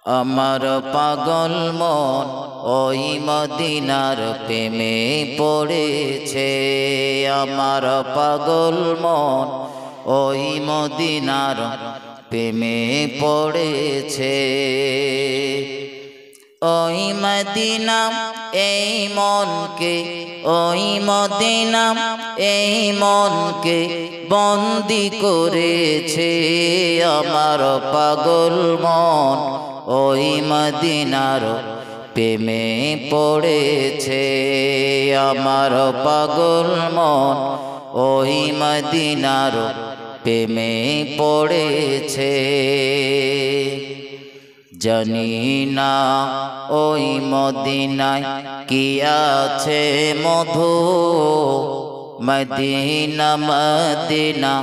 আমার পাগল মন ওই মদিনার প্রেমে পড়েছে। আমার পাগল মন ওই মদিনার প্রেমে পড়েছে। ওই মদিনা এই মনকে, ওই মদিনা এই মনকে বন্দি করেছে। আমার পাগল মন ওই মদিনার প্রেমে পড়েছে। আমার পাগল মন ওই মদিনার প্রেমে পড়েছে। জানি না ওই মদিনায় কি আছে মধু, মদিনা মদিনা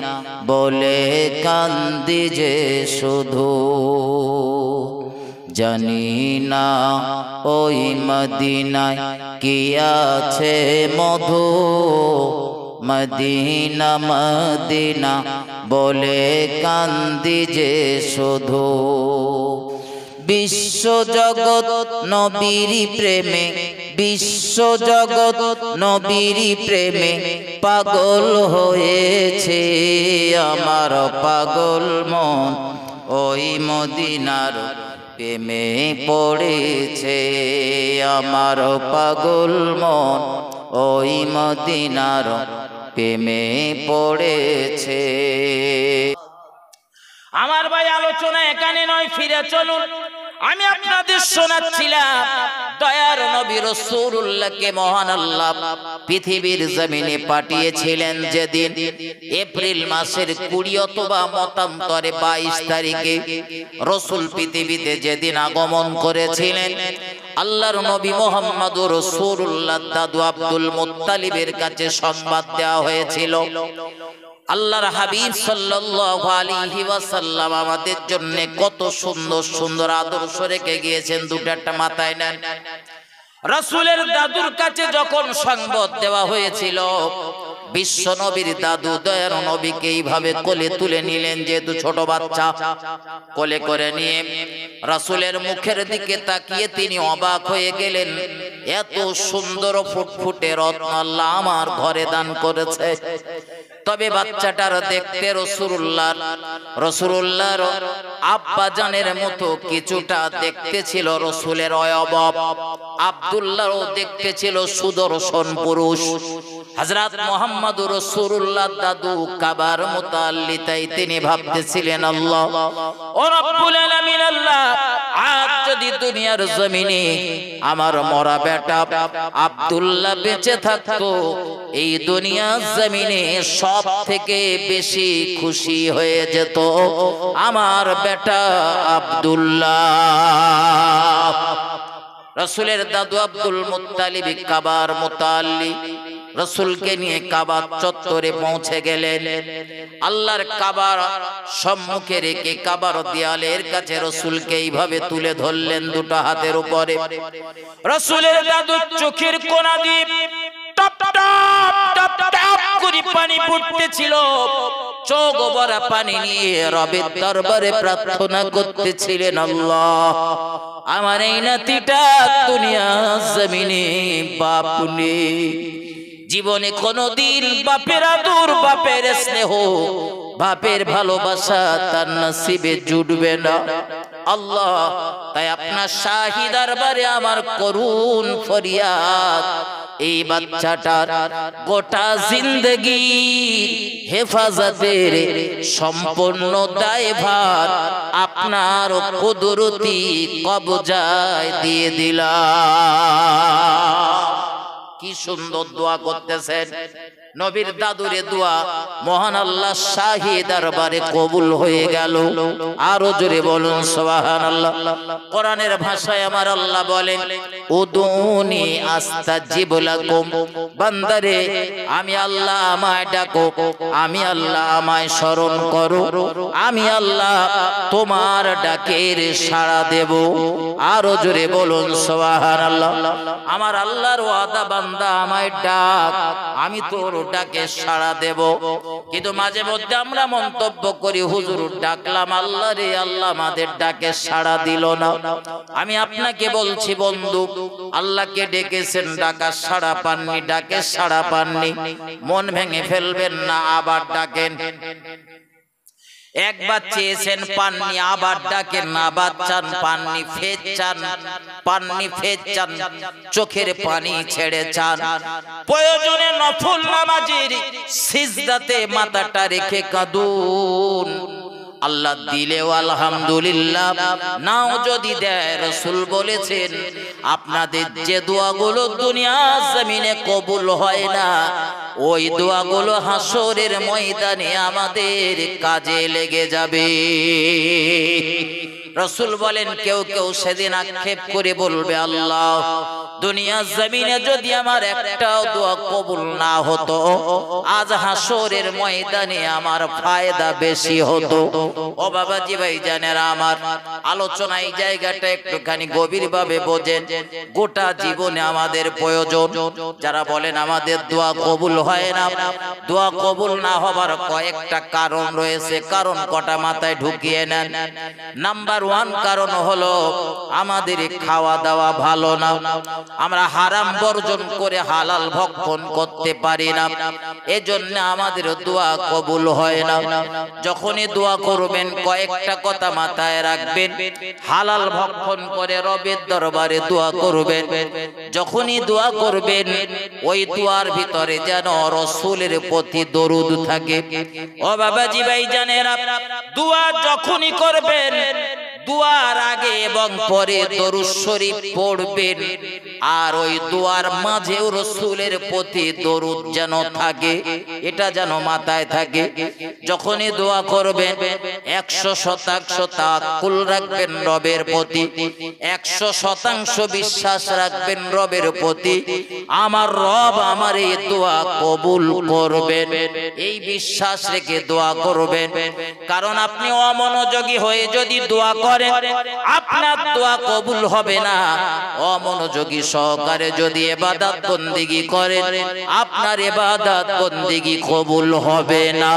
বলে কান্দি যে শুধু। জানি না ওই মদিনায় কি আছে মধু, মদিনা মদিনা বলে কান্দি যে শুধু। বিশ্ব জগৎ নবীর প্রেমে, বিশ্ব জগৎ নবীর প্রেমে পাগল হয়েছে। আমার পাগল মন ওই মদিনার প্রেমে পড়েছে। আমার পাগল মন ওই মদিনার প্রেমে পড়েছে। আমার ভাই আলোচনা এখানে নয়, ফিরে চলুন। আমি আপনাদের শোনাচ্ছিলাম দয়ার নবী রাসূলুল্লাহকে মহান আল্লাহ পৃথিবীর জমিনে পাঠিয়েছিলেন যেদিন এপ্রিল মাসের 20 অথবা মতান্তরে 22 তারিখে রাসূল পৃথিবীতে যেদিন আগমন করেছিলেন, আল্লাহর নবী মুহাম্মদুর রাসূলুল্লাহ দাদু আব্দুল মুত্তালিবের কাছে সংবাদ দেওয়া হয়েছিল। আল্লাহর হাবিব সাল্লাল্লাহু আলাইহি ওয়াসাল্লাম আমাদের জন্য কত সুন্দর সুন্দর আদর্শ রেখে গিয়েছেন, দুটো একটা মাথায় নেন। রাসূলের দাদুর কাছে যখন সংবাদ দেওয়া হয়েছিল, বিশ্ব নবীর দাদু দয়ার নবীকে এইভাবে কোলে তুলে নিলেন, যেহেতু ছোট বাচ্চা, কোলে করে নিয়ে রাসূলের মুখের দিকে তাকিয়ে তিনি অবাক হয়ে গেলেন। এত সুন্দর ফুটফুটে রত্ন আল্লাহ আমার ঘরে দান করেছে। তবে বাচ্চাটার দেখতে রাসূলুল্লাহর আব্বা জানের মতো কিছুটা দেখতে ছিল রাসূলের অয়বব। আব্দুল্লাহও দেখতে ছিল সুদর্শন পুরুষ। হযরত মুহাম্মদুর রাসূলুল্লাহ দাদু কাবার মুতাল্লি, তাই তিনি ভাবতেছিলেন আল্লাহ ও রব্বুল আলামিন, আল্লাহ আজ যদি দুনিয়ার জমিনে আমার মরা বেটা আব্দুল্লাহ বেঁচে থাকতো, এই দুনিয়ার জমিনে সব থেকে বেশি খুশি হয়ে যেত আমার বেটা আব্দুল্লাহ। রাসূলের দাদু আব্দুল মুত্তালিব কাবার মুতাল্লি রাসূলকে নিয়ে কাবা চত্বরে পৌঁছে গেলেন। আল্লাহর কাবার সম্মুখে রেখে কাবার দেয়ালের কাছে রাসূলকে এইভাবে তুলে ধরলেন দুটো হাতের উপরে। রাসূলের দাদু চোখের কোণা দিয়ে টপ টপ টপ টপ করে পানি পড়তেছিল। চোখ ভরা পানি নিয়ে রবের দরবারে প্রার্থনা করতেছিলেন, আল্লাহ আমার এই নাতিটা দুনিয়ার জমিনে বাপ নেই, জীবনে কোনদিন বাপের আদর, বাপের স্নেহ, বাপের ভালোবাসা তার নসিবে জুটবে না আল্লাহ। তাই আপনার শাহী দরবারে আমার করুণ ফরিয়াদ, এই বাচ্চাটার গোটা জিন্দগি হেফাজতের সম্পূর্ণ দায়ভার আপনার কুদরতি কবজায় দিয়ে দিলাম। কি সুন্দর দোয়া করতেছেন নবীর দাদুরে দোয়া মহান আল্লাহ শাহী দরবারে কবুল হয়ে গেল। আরো জোরে বলুন সুবহানাল্লাহ। কোরআনের ভাষায় আমার আল্লাহ বলেন, উদুনি আস্তাজিব লাকুম, বান্দারে আমি আল্লাহ আমায় ডাকো, আমি আল্লাহ আমায় স্মরণ করো, আমি আল্লাহ তোমার ডাকের সাড়া দেব। আরো জোরে বলুন সুবহানাল্লাহ। আমার আল্লাহর ওয়াদা, বান্দা আমায় ডাক, আমি তোর ডাকে সাড়া দেব। কিন্তু মাঝে মধ্যে আমরা মন্তব্য করি, হুজুর ডাকলাম আল্লাহ রে, আল্লাহ আমাদের ডাকে সাড়া দিল না। আমি আপনাকে বলছি বন্ধু, আল্লাহকে ডেকেছেন, ডাকার সাড়া পাননি, ডাকে সাড়া পাননি, মন ভেঙে ফেলবেন না, আবার ডাকেন। একবার চেয়েছেন পাননি, আবার ডাকেন, আবার চান পাননি, ফের চান পাননি, ফের চান, চোখের পানি ছেড়ে চান। প্রয়োজনে নফল নামাজের সিজদাতে মাথাটা রেখে কাঁদুন। আল্লাহ দিলেও আলহামদুলিল্লাহ, নাও যদি দেয়, রাসূল বলেছেন আপনাদের যে দোয়াগুলো দুনিয়া জমিনে কবুল হয় না, ওই দোয়াগুলো হাসরের ময়দানে আমাদের কাজে লেগে যাবে। রাসূল বলেন কেউ কেউ সেদিন আক্ষেপ করে বলবে, আল্লাহ দুনিয়া জমিনে যদি আমার একটাও দোয়া কবুল না হতো, আজ হাসরের ময়দানে আমার ফায়দা বেশি হতো। ও বাবাজি ভাই জানেরা আমার, আলোচনা এই জায়গাটা একটুখানি গভীরভাবে বোঝেন। গোটা জীবনে আমাদের প্রয়োজন। যারা বলেন আমাদের দোয়া কবুল হয় না, দোয়া কবুল না হবার কয়েকটা কারণ রয়েছে। কারণ কটা মাথায় ঢুকিয়ে নেন। নাম্বার 1 কারণ হলো আমাদের খাওয়া দাওয়া ভালো না, আমরা হারাম বর্জন করে হালাল ভক্ষণ করতে পারি না, এজন্য আমাদের দোয়া কবুল হয় না। যখনই দোয়া করবেন কয়েকটা কথা মাথায় রাখবেন, হালাল ভক্ষণ করে রবের দরবারে দোয়া করবেন। যখনই দোয়া করবেন ওই দোয়ার ভিতরে যেন রাসূলের প্রতি দরুদ থাকে। ও বাবাজি ভাই জানেরা, দোয়া যখনই করবেন দুয়ার আগে এবং পরে দরুদ শরীফ পড়বেন, আর ওই দুয়ার মাঝেও রাসূলের প্রতি দরুদ যেন থাকে, এটা যেন মাথায় থাকে। যখনই দোয়া করবেন 100% তাওয়াক্কুল রাখবেন রবের প্রতি, 100% বিশ্বাস রাখবেন রবের প্রতি, আমার রব আমার এই দোয়া কবুল করবেন, এই বিশ্বাস রেখে দোয়া করবেন। কারণ আপনি অমনোযোগী হয়ে যদি দোয়া করেন আপনার দোয়া কবুল হবে না। অমনোযোগী সহকারে যদি ইবাদত বন্দেগী করেন আপনার ইবাদত বন্দেগী কবুল হবে না।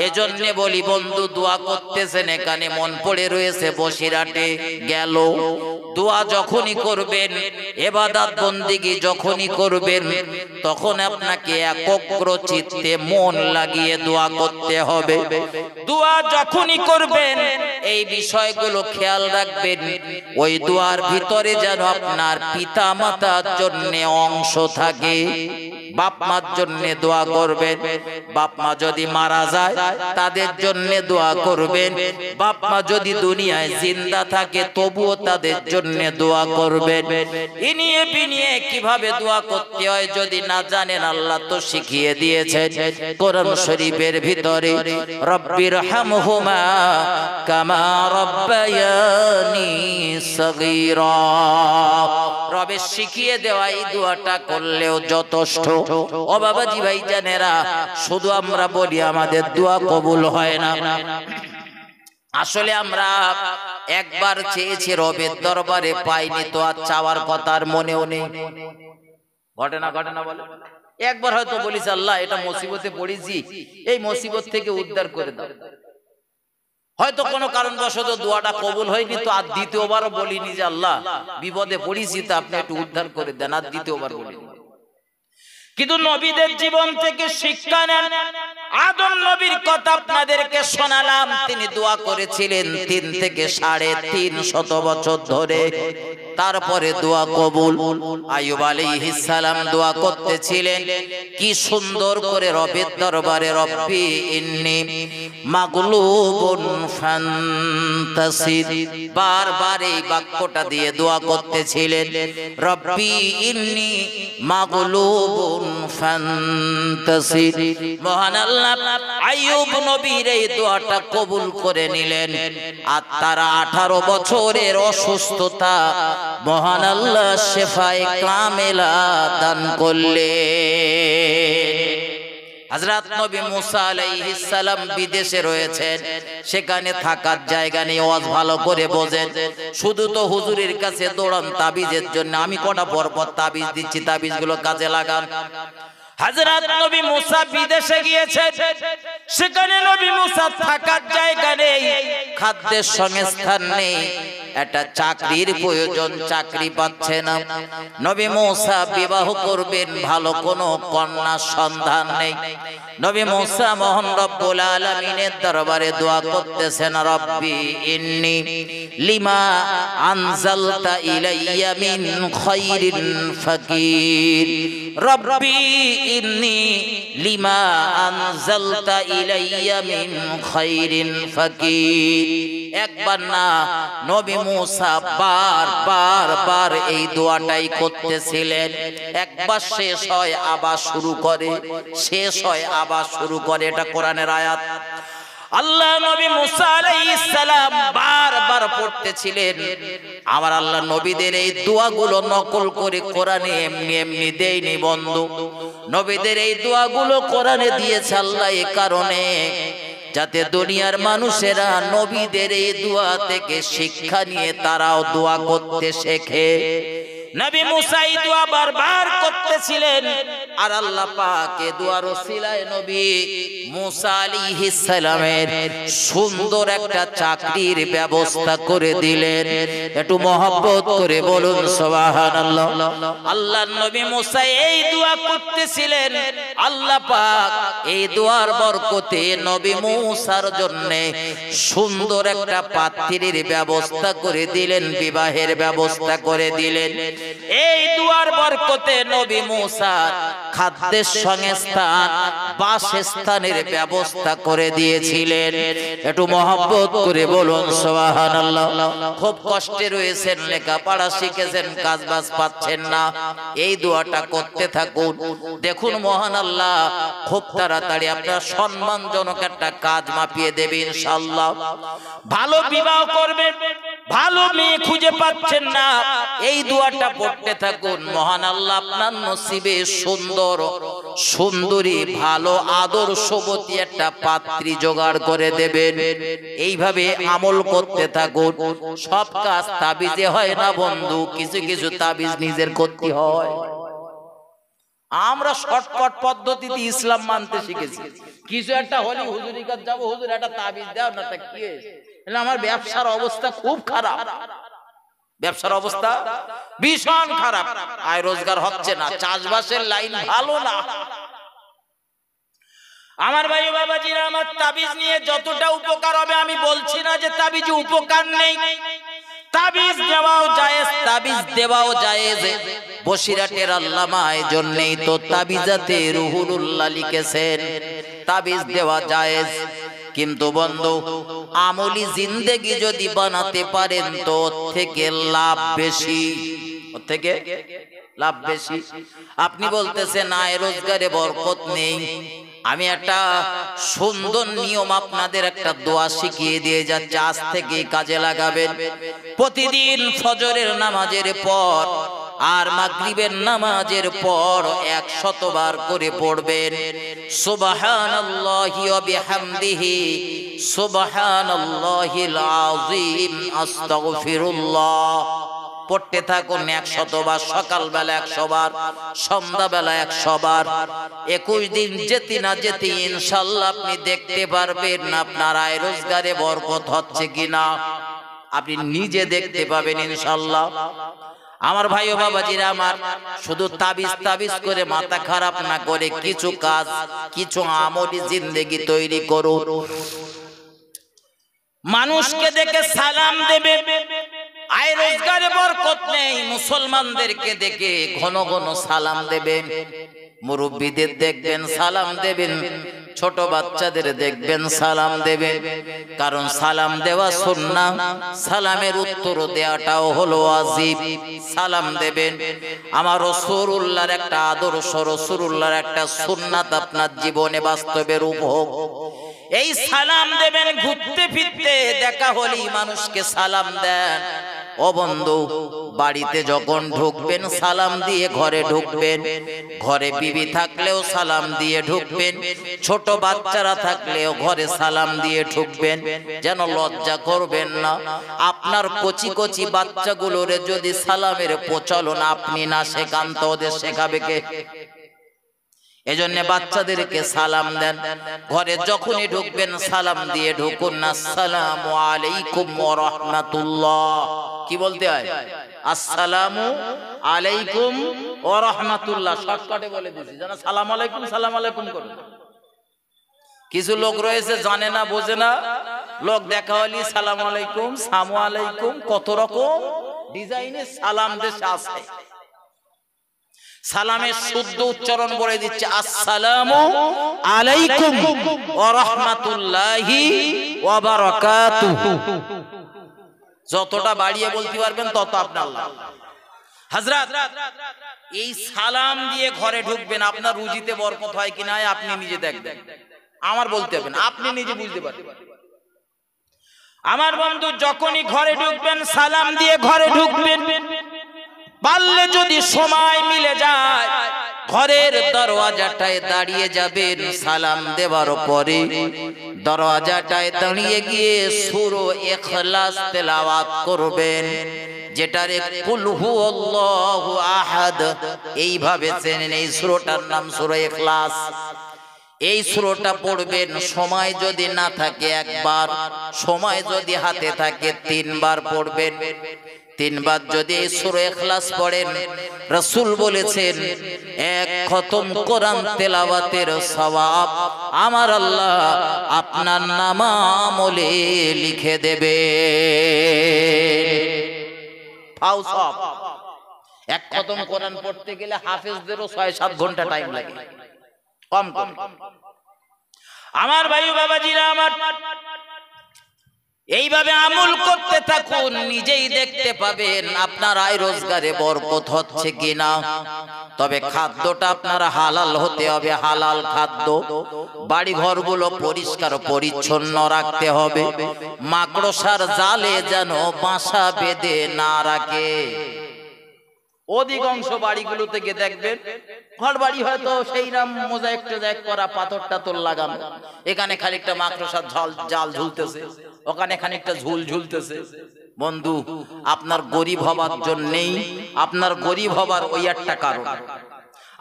এজন্য বলি বন্ধু, দোয়া করতেছেন, এখানে মন পড়ে রয়েছে বসিরহাটে গেল, দোয়া যখনই করবেন, ইবাদত বন্দেগী যখনই করবেন, তখন আপনাকে একাগ্র চিত্তে মন লাগিয়ে দোয়া করতে হবে। দোয়া যখনই করবেন এই বিষয়গুলো খেয়াল রাখবেন। ওই দোয়ার ভিতরে যেন আপনার পিতা মাতার জন্য অংশ থাকে। বাপ মার জন্য দোয়া করবেন, বাপ মা যদি মারা যায় তাদের জন্য দোয়া করবেন। বাপ মা যদি দুনিয়ায় জিন্দা থাকে তবুও তাদের জন্য দোয়া করবেন। ইনিয়ে বিনিয়ে কিভাবে দোয়া করতে হয় যদি না জানেন, আল্লাহ তো শিখিয়ে দিয়েছেন কোরআন শরীফের ভিতরে, রব্বির হামহুমা কামা রব্বায়ানি সগীরা। রবের শিখিয়ে দেওয়া এই দোয়াটা করলেও যথেষ্ট। ও বাবাজি ভাই জানেরা, শুধু আমরা বলি আমাদের দোয়া কবুল হয় না, আসলে আমরা একবার চেয়েছি রবের দরবারে পাইনি, তো আর চাওয়ার কথা আর মনেও নেই। ঘটনা বলে একবার হয়তো বলিস আল্লাহ এটা মুসিবতে পড়েছি, এই মুসিবত থেকে উদ্ধার করে দাও। হয়তো কোনো কারণবশত দোয়াটা কবুল হয়নি, তো আর দ্বিতীয়বারও বলিনি যে আল্লাহ বিপদে পড়েছি তা আপনি একটু উদ্ধার করে দেন, আর দ্বিতীয়বার বলিনি। কিন্তু নবীদের জীবন থেকে শিক্ষা নেন। আদম নবীর কথা আপনাদেরকে শোনালাম, তিনি দোয়া করেছিলেন 3 থেকে 350 বছর ধরে, তারপরে দোয়া কবুল। আইয়ুব আলাইহিস সালাম দোয়া করতেছিলেন, কি সুন্দর করে রবের দরবারে রব্বি ইন্নী মাগলুবুন ফান্তাসির, বারবার এই বাক্যটা দিয়ে দোয়া করতেছিলেন, রব্বি ইন্নী মাগলুবুন ফান্তাসির। মহান আল্লাহ আইয়ুব নবীর এই দোয়াটা কবুল করে নিলেন, আর তারা 18 বছরের অসুস্থতা মহান আল্লাহ শেফায়ে কামেলা দান করলেন। হযরত নবী মুসা আলাইহিস সালাম বিদেশে রয়েছেন, সেখানে থাকার জায়গা নেই। ওয়াজ ভালো করে বোঝেন, শুধু তো হুজুরের কাছে দৌড়ান তাবিজের জন্য। আমি কটা পরপর তাবিজ দিচ্ছি, তাবিজগুলো কাজে লাগান। হযরত নবী মুসা বিদেশে গিয়েছে, সেখানে নবী মুসা থাকার জায়গা নেই, খাদ্যের সংস্থান নেই, একটা চাকরির প্রয়োজন, চাকরি পাচ্ছে না। নবী মুসা বিবাহ করবেন, ভালো কোনো কন্যা সন্ধান নেই। নবী মুসা মহান রব্বুল আলামিনের দরবারে দোয়া করতেছেন, রব্বি ইন্নী লিমা আনজালতা ইলাইয়া মিন খায়রিন ফাকির, রব্বি ইন্নী লিমা আনজালতা ইলাইয়া মিন খায়রিন ফাকির। একবার না, নবী মুসা বার এই দোয়াটাই করতেছিলেন। একবার শেষ হয় আবার শুরু করে, শেষ হয় আবার শুরু করে, এটা কোরআনের আয়াত। আল্লাহ নবী মুসা আলাইহিস সালাম বারবার পড়তেছিলেন। আমার আল্লাহ নবীদের এই দোয়াগুলো নকল করে কোরআনে এমনি এমনি দেয়নি বন্ধু। নবীদের এই দোয়াগুলো কোরআনে দিয়েছে আল্লাহ এই কারণে, যাতে দুনিয়ার মানুষেরা নবীদের এই দোয়া থেকে শিক্ষা নিয়ে তারাও দোয়া করতে শেখে। নবী মুসা এই দোয়া বারবার করতেছিলেন, আর আল্লাহ পাক এই দোয়ার ওসিলায় নবী মুসা আলাইহিস সালামের সুন্দর একটা চাকরির ব্যবস্থা করে দিলেন। একটু মহব্বত করে বলুন সুবহানাল্লাহ। আল্লাহর নবী মুসা এই দোয়া করতেছিলেন, আল্লাহ পাক এই দোয়ার বরকতে নবী মুসার জন্য সুন্দর একটা পাত্রীর ব্যবস্থা করে দিলেন, বিবাহের ব্যবস্থা করে দিলেন। এই দুয়ার বরকতে নবী মুসা খাদ্যের সংস্থান, বাসস্থানের ব্যবস্থা করে দিয়েছিলেন। একটু মহব্বত করে বলুন সুবহানাল্লাহ। খুব কষ্টে রয়েছেন, লেখাপড়া শিখেছেন, কাজ বাজ পাচ্ছেন না, এই দোয়াটা করতে থাকুন। দেখুন মহান আল্লাহ খুব তাড়াতাড়ি আপনার সম্মানজনক একটা কাজ মাপিয়ে দেবে ইনশাআল্লাহ। ভালো বিবাহ করবেন, ভালো মেয়ে খুঁজে পাচ্ছেন না, এই দোয়াটা পড়তে থাকুন। মহান আল্লাহ আপনার নসিবে সুন্দর সুন্দরী, ভালো আদর্শবতী একটা পাত্রী জোগাড় করে দেবেন। এইভাবে আমল করতে থাকুন। সব কাজ তাবিজে হয় না বন্ধু, কিছু কিছু তাবিজ নিজের করতে হয়। আমরা শর্টকাট পদ্ধতিতে ইসলাম মানতে শিখেছি। কিছু একটা হলে হুজুরের কাছে যাবো, হুজুর একটা তাবিজ দাও না, তা কি আমার ব্যবসার অবস্থা খুব খারাপ, ব্যবসার অবস্থা ভীষণ খারাপ, আয় রোজগার হচ্ছে না, চাষবাসের লাইন ভালো না। আমার ভাই বাবাজিরা, আমার তাবিজ নিয়ে যতটা উপকার হবে আমি বলছি না যে তাবিজে উপকার নেই। তাবিজ দেওয়াও জায়েজ, তাবিজ দেওয়াও জায়েজ। বসিরাটের আল্লামা এই জন্যই তো তাবিজাতে রুহুলুল্লাহ লিখেছেন তাবিজ দেওয়া জায়েজ। কিন্তু বন্ধু, আমলি জিন্দেগি যদি বানাতে পারেন তো ওর থেকে লাভ বেশি, ওর থেকে লাভ বেশি। আপনি বলতেছেন আয় রোজগারে বরকত নেই, আমি একটা সুন্দর নিয়ম আপনাদের একটা দোয়া শিখিয়ে দিয়ে যাচ্ছি, আজ থেকে কাজে লাগাবেন। প্রতিদিন ফজরের নামাজের পর আর মাগরিবের নামাজের পর 100 বার করে পড়বেন সুবহানাল্লাহি ওয়া বিহামদিহি সুবহানাল্লাহিল আযীম আস্তাগফিরুল্লাহ। পড়তে থাকুন 100 বার, সকালবেলা 100 বার, সন্ধ্যাবেলা 100 বার। 21 দিন যেতে না যেতে ইনশাআল্লাহ আপনি দেখতে পারবেন আপনার আয় রোজগারে বরকত হচ্ছে কিনা, আপনি নিজে দেখতে পাবেন ইনশাআল্লাহ। আমার ভাই ও বাবাজিরা আমার, শুধু তাবিজ তাবিজ করে মাথা খারাপ না করে কিছু কাজ, কিছু আমলি জিন্দেগি তৈরি করুন। মানুষকে দেখে সালাম দেবে, আয় রোজগারে বরকত নেই, মুসলমানদেরকে দেখে ঘন ঘন সালাম দেবেন। মুরব্বীদের দেখবেন সালাম দেবেন, ছোট বাচ্চাদের দেখবেন সালাম দেবেন, কারণ সালাম দেওয়া সুন্নাহ, সালামের উত্তর দেওয়াটাও হলো ওয়াজিব। সালাম দেবেন। আমার রাসূলুল্লাহর একটা আদর্শ, রাসূলুল্লাহর একটা সুন্নাত আপনার জীবনে বাস্তবে রূপ হোক। এই সালাম দেবেন, ঘুরতে ফিরতে দেখা হলেই মানুষকে সালাম দেন। ও বন্ধু, বাড়িতে যখন ঢুকবেন সালাম দিয়ে ঘরে ঢুকবেন, ঘরে বিবি থাকলেও সালাম দিয়ে ঢুকবেন, ছোট বাচ্চারা থাকলেও ঘরে সালাম দিয়ে ঢুকবেন, যেন লজ্জা করবেন না। আপনার কচি কচি বাচ্চাগুলোরে যদি সালামের প্রচলন আপনি না শেখান তো ওদের শেখাবে কে? এজন্য বাচ্চাদেরকে সালাম দেন, ঘরে যখনই ঢুকবেন সালাম দিয়ে ঢুকুন। আসসালামু আলাইকুম ওয়া রাহমাতুল্লাহ। কি বলতে হয়? আসসালামু আলাইকুম ওয়া রাহমাতুল্লাহ। শর্টকাটে বলে দিয়েছি, জানা সালাম আলাইকুম করুন। কিছু লোক রয়েছে জানে না, বোঝে না, লোক দেখা হলি সালাম আলাইকুম, সামু আলাইকুম, কত রকম ডিজাইনের সালাম দেশে আছে। সালামের শুদ্ধ উচ্চারণ বলে দিচ্ছে আসসালামু আলাইকুম ওয়া রাহমাতুল্লাহি ওয়া বারাকাতুহু। যতটা বাড়িয়ে বলতে পারবেন তত আপনার লাভ। হযরত, এই সালাম দিয়ে ঘরে ঢুকবেন, আপনার রুজিতে বরকত হয় কিনা আপনি নিজে দেখবেন, আমার বলতে হবে না, আপনি নিজে বুঝতে পারবেন। আমার বন্ধু, যখনই ঘরে ঢুকবেন সালাম দিয়ে ঘরে ঢুকবেন। পারলে যদি সময় মিলে যায় ঘরের দরওয়াজাটায় দাঁড়িয়ে যাবেন, সালাম দেওয়ার পরে দরওয়াজাটায় দাঁড়িয়ে গিয়ে সূরা ইখলাস তেলাওয়াত করবেন, যেটারে কুল হুয়াল্লাহু আহাদ এইভাবে চেনেন। এই সূরাটার নাম সূরা ইখলাস। এই সূরাটা পড়বেন, সময় যদি না থাকে একবার, সময় যদি হাতে থাকে তিনবার পড়বেন। তিনবার যদি এই সূরা ইখলাস পড়েন, রাসূল বলেছেন এক খতম কোরআন তেলাওয়াতের সওয়াব আমার আল্লাহ আপনার নামামলে লিখে দেবে। ফাউসব এক খতম কোরআন পড়তে গেলে হাফেজদেরও 6-7 ঘন্টা টাইম লাগে, কম কম। আমার ভাই বাবাজিরা আমার, এইভাবে আমল করতে থাকুন, নিজেই দেখতে পাবেন আপনার আয় রোজগারে বরকত হচ্ছে কিনা। তবে খাদ্যটা আপনার হালাল হতে হবে, হালাল খাদ্য। বাড়ি ঘরগুলো পরিষ্কার পরিচ্ছন্ন রাখতে হবে, মাকড়সার জালে যেন বাসা বেঁধে না রাখে। অধিকাংশ বাড়িগুলোতে গিয়ে দেখবেন ঘর বাড়ি হয়তো সেই নাম মোজাইক টোজাইক করা, পাথর টাথর লাগানো, এখানে খানিকটা মাকড়সার জাল ঝুলতেছে, ওখানে খানিকটা ঝুল ঝুলতেছে। বন্ধু, আপনার গরিব হবার জন্যেই, আপনার গরিব হবার ওই একটা কারণ,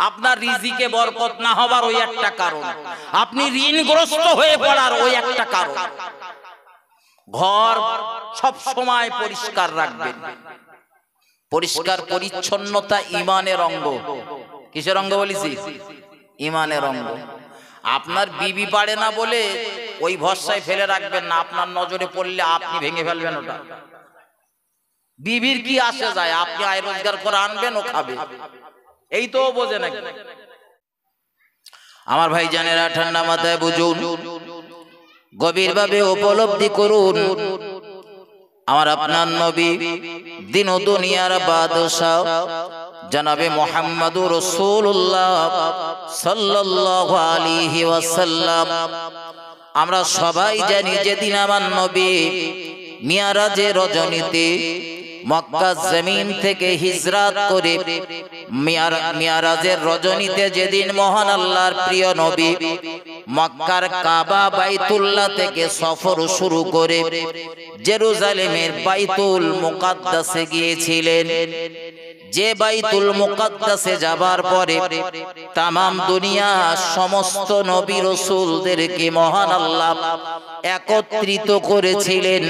আপনার রিজিকে বরকত না হবার ওই একটা কারণ, আপনি ঋণগ্রস্ত হয়ে পড়ার ওই একটা কারণ। ঘর সব সময় পরিষ্কার রাখবেন। পরিষ্কার পরিচ্ছন্নতা ইমানের অঙ্গ। কিসের অঙ্গ বলেছি? ইমানের অঙ্গ। আপনার বিবি পারে না বলে ওই ভরসায় ফেলে রাখবেন না, আপনার নজরে পড়লে আপনি ভেঙে ফেলবেন ওটা। বিবির কি আসে যায়, আপনি আয় রোজগার করে আনবেন, ও খাবে, এই তো বোঝে নাকি। আমার ভাই জানেরা, ঠান্ডা মাথায় বুঝুন, গভীরভাবে উপলব্ধি করুন। আমার আপনার নবী দিন ও দুনিয়ার বাদশা জনাবে মুহাম্মদুর রাসূলুল্লাহ সাল্লাল্লাহু আলাইহি ওয়াসাল্লাম, আমরা সবাই জানি যেদিন আমার নবী মিরাজের রজনীতে মক্কা জমিন থেকে হিজরত করে মিরাজের রজনীতে যেদিন মহান আল্লাহর প্রিয় নবী মক্কার কাবা বাইতুল্লাহ থেকে সফর শুরু করে জেরুজালেমের বাইতুল মুকাদ্দাসে গিয়েছিলেন। যে বাইতুল মুকাদ্দাসে যাবার পরে তামাম দুনিয়া সমস্ত নবী রাসূলদেরকে মহান আল্লাহ একত্রিত করেছিলেন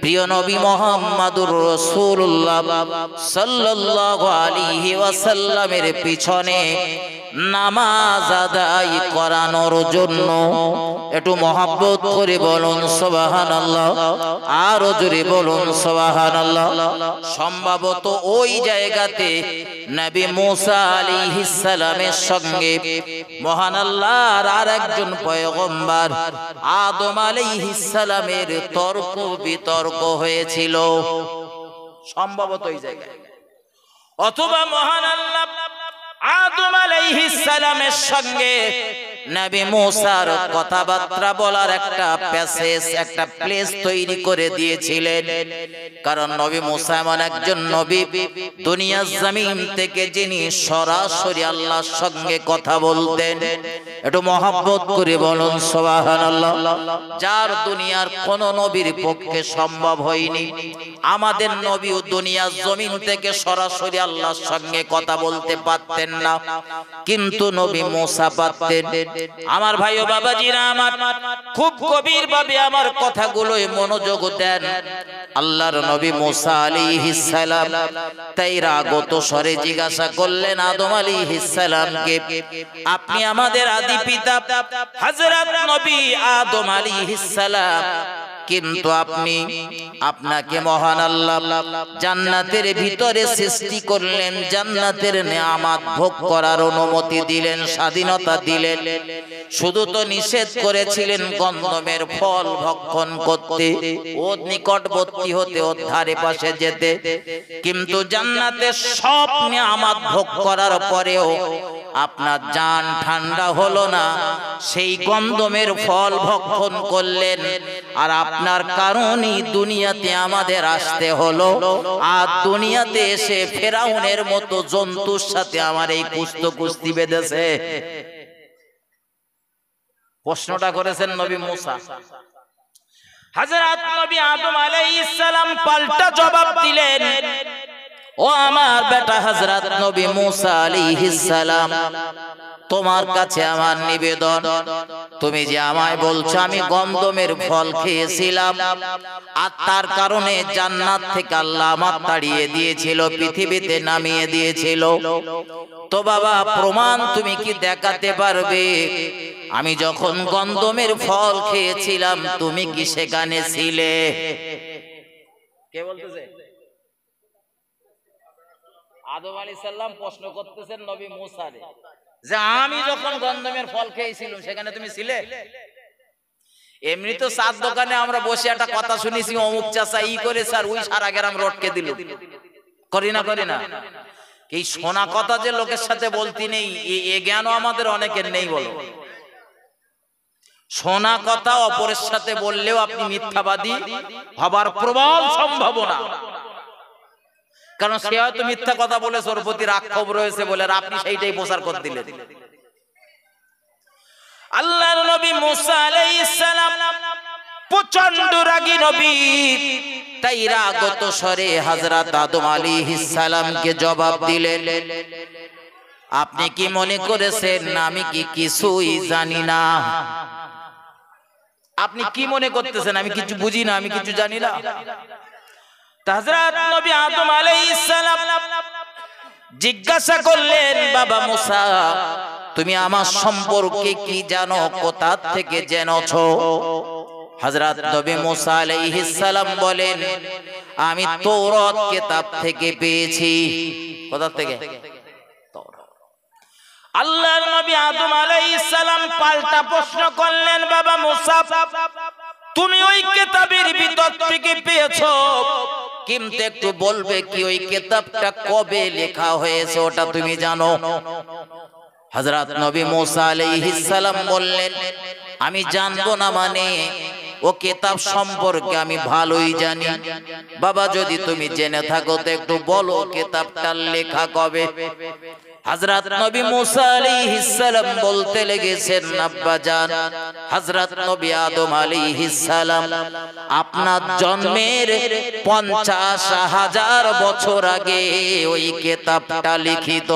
প্রিয় নবী মুহাম্মদুর রাসূলুল্লাহ সাল্লাল্লাহু আলাইহি ওয়াসাল্লামের পিছনে নামাজ আদায় করানোর জন্য। একটু মহব্বত করে বলুন সুবহানাল্লাহ, আরো জোরে বলুন সুবহানাল্লাহ। সম্ভবত ওই জায়গাতে নবী মুসা আলাইহিস সালামের সঙ্গে মহান আল্লাহর আরেকজন পয়গম্বর আদম আলাইহিস সালামের তর্ক বিতর্ক হয়েছিল, সম্ভবত ওই জায়গায়। অথবা মহান আল্লাহ আদম আলাইহিস সালামের সঙ্গে নবী মুসার কথাবার্তা বলার একটা প্যাসেজ, একটা প্লেস তৈরি করে দিয়েছিলেন। কারণ নবী মুসা এমন একজন নবী, দুনিয়ার জমিন থেকে যিনি সরাসরি আল্লাহর সঙ্গে কথা বলতেন। একটু মহব্বত করে বলুন সুবহানাল্লাহ। যার দুনিয়ার কোন নবীর পক্ষে সম্ভব হয়নি। আমাদের নবীও দুনিয়ার জমিন থেকে সরাসরি আল্লাহর সঙ্গে কথা বলতে পারতেন না, কিন্তু নবী মুসা পারতেন। আমার ভাই ও বাবাজিরা আমার, খুব গভীর ভাবে আমার কথাগুলোয় মনোযোগ দেন। আল্লাহর নবী মুসা আলাইহিস সালাম তাই রাগত স্বরে জিজ্ঞাসা করলেন আদম আলাইহিস সালামকে, আপনি আমাদের আদি পিতা হযরত নবী আদম আলাইহিস সালাম, কিন্তু আপনাকে মহান আল্লাহ জান্নাতের ভিতরে সৃষ্টি করলেন, জান্নাতের নেয়ামত ভোগ করার অনুমতি দিলেন, স্বাধীনতা দিলেন। শুধু তো নিষেধ করেছিলেন গন্ধমের ফল ভক্ষণ করতে, ওর নিকটবর্তী হতে, ওর ধারে পাশে যেতে, কিন্তু জান্নাতের সব নেয়ামত ভোগ করার পরেও আপনার জান ঠান্ডা হলো না, সেই গন্ধমের ফল ভক্ষণ করলেন। আর আপনার কারণেই দুনিয়াতে আমাদের আসতে হলো। আর দুনিয়াতে এসে ফেরাউনের মতো জন্তুর সাথে আমার এই কুস্তি বেঁধেছে। প্রশ্নটা করেছেন নবী মুসা। হযরত নবী আদম আলাইহিস সালাম পাল্টা জবাব দিলেন, ও আমার বেটা হযরত নবী মুসা আলাইহিস সালাম, তোমার কাছে আমার নিবেদন, তুমি যে আমায় বলছো আমি গন্ধমের ফল খেয়েছিলাম আর তার কারণে জান্নাত থেকে আল্লাহ আমার তাড়িয়ে দিয়েছিল, পৃথিবীতে নামিয়ে দিয়েছিল, তো বাবা প্রমাণ তুমি কি দেখাতে পারবে? আমি যখন গন্ধমের ফল খেয়েছিলাম তুমি কি সেখানে ছিলে? কে বলতেছে? আদম আলাইহিস সালাম প্রশ্ন করতেছেন নবী মুসারে যে আমি যখন গন্ধমের ফল খেয়েছিলাম সেখানে তুমি ছিলে? এমনি তো চার দোকানে আমরা বসে একটা কথা শুনেছি, অমুক চাচা ই করে স্যার ওই সারা গ্রাম রটকে দিল, করি না? এই শোনা কথা যে লোকের সাথে বলতে নেই, এ জ্ঞানও আমাদের অনেকের নেই। বলো, শোনা কথা অপরের সাথে বললেও আপনি মিথ্যাবাদী হবার প্রবল সম্ভাবনা। কারণ সে হয়তো মিথ্যা কথা বলে ওর প্রতি রাগ ক্ষোভ রয়েছে বলে আপনি সেইটাই প্রচার করে দিলেন। আল্লাহর নবী মুসা আলাইহিস সালাম প্রচন্ড রাগী নবী, তাই রাগত স্বরে হযরত আদম আলাইহিস সালামকে জবাব দিলেন, আপনি কি মনে করেছেন আমি কি কিছুই জানি না? আপনি কি মনে করতেছেন আমি কিছু বুঝি না, আমি কিছু জানি না? হযরত নবী আদম আলাইহিস সালাম জিজ্ঞাসা করলেন, বাবা মুসা তুমি আমার সম্পর্কে কি জানো, কোথা থেকে জেনেছো? হযরত নবী মুসা আলাইহিস সালাম বলেন, আমি তাওরাত কিতাব থেকে পেয়েছি। কোথা থেকে? আল্লাহর নবী আদম আলাইহিস সালাম পাল্টা প্রশ্ন করলেন, বাবা মুসা তুমি ওই কিতাবের ভিতর থেকে পেয়েছো, কিন্তু একটু বলবে কি ওই কিতাবটা কবে লেখা হয়েছে ওটা তুমি জানো? হযরত নবী মুসা আলাইহিস সালাম বললেন, আমি জানবো না মানে ও কিতাব সম্পর্কে আমি ভালোই জানি। বাবা যদি তুমি জেনে থাকো তো একটু বলো কিতাবটার লেখা কবে? হযরত নবী মুসা আলাইহিস সালাম বলতে লেগেছেন, আব্বা জান হযরত নবী আদম আলাইহিস সালাম আপনার জন্মের 50,000 বছর আগে ওই কিতাবটা লিখিত।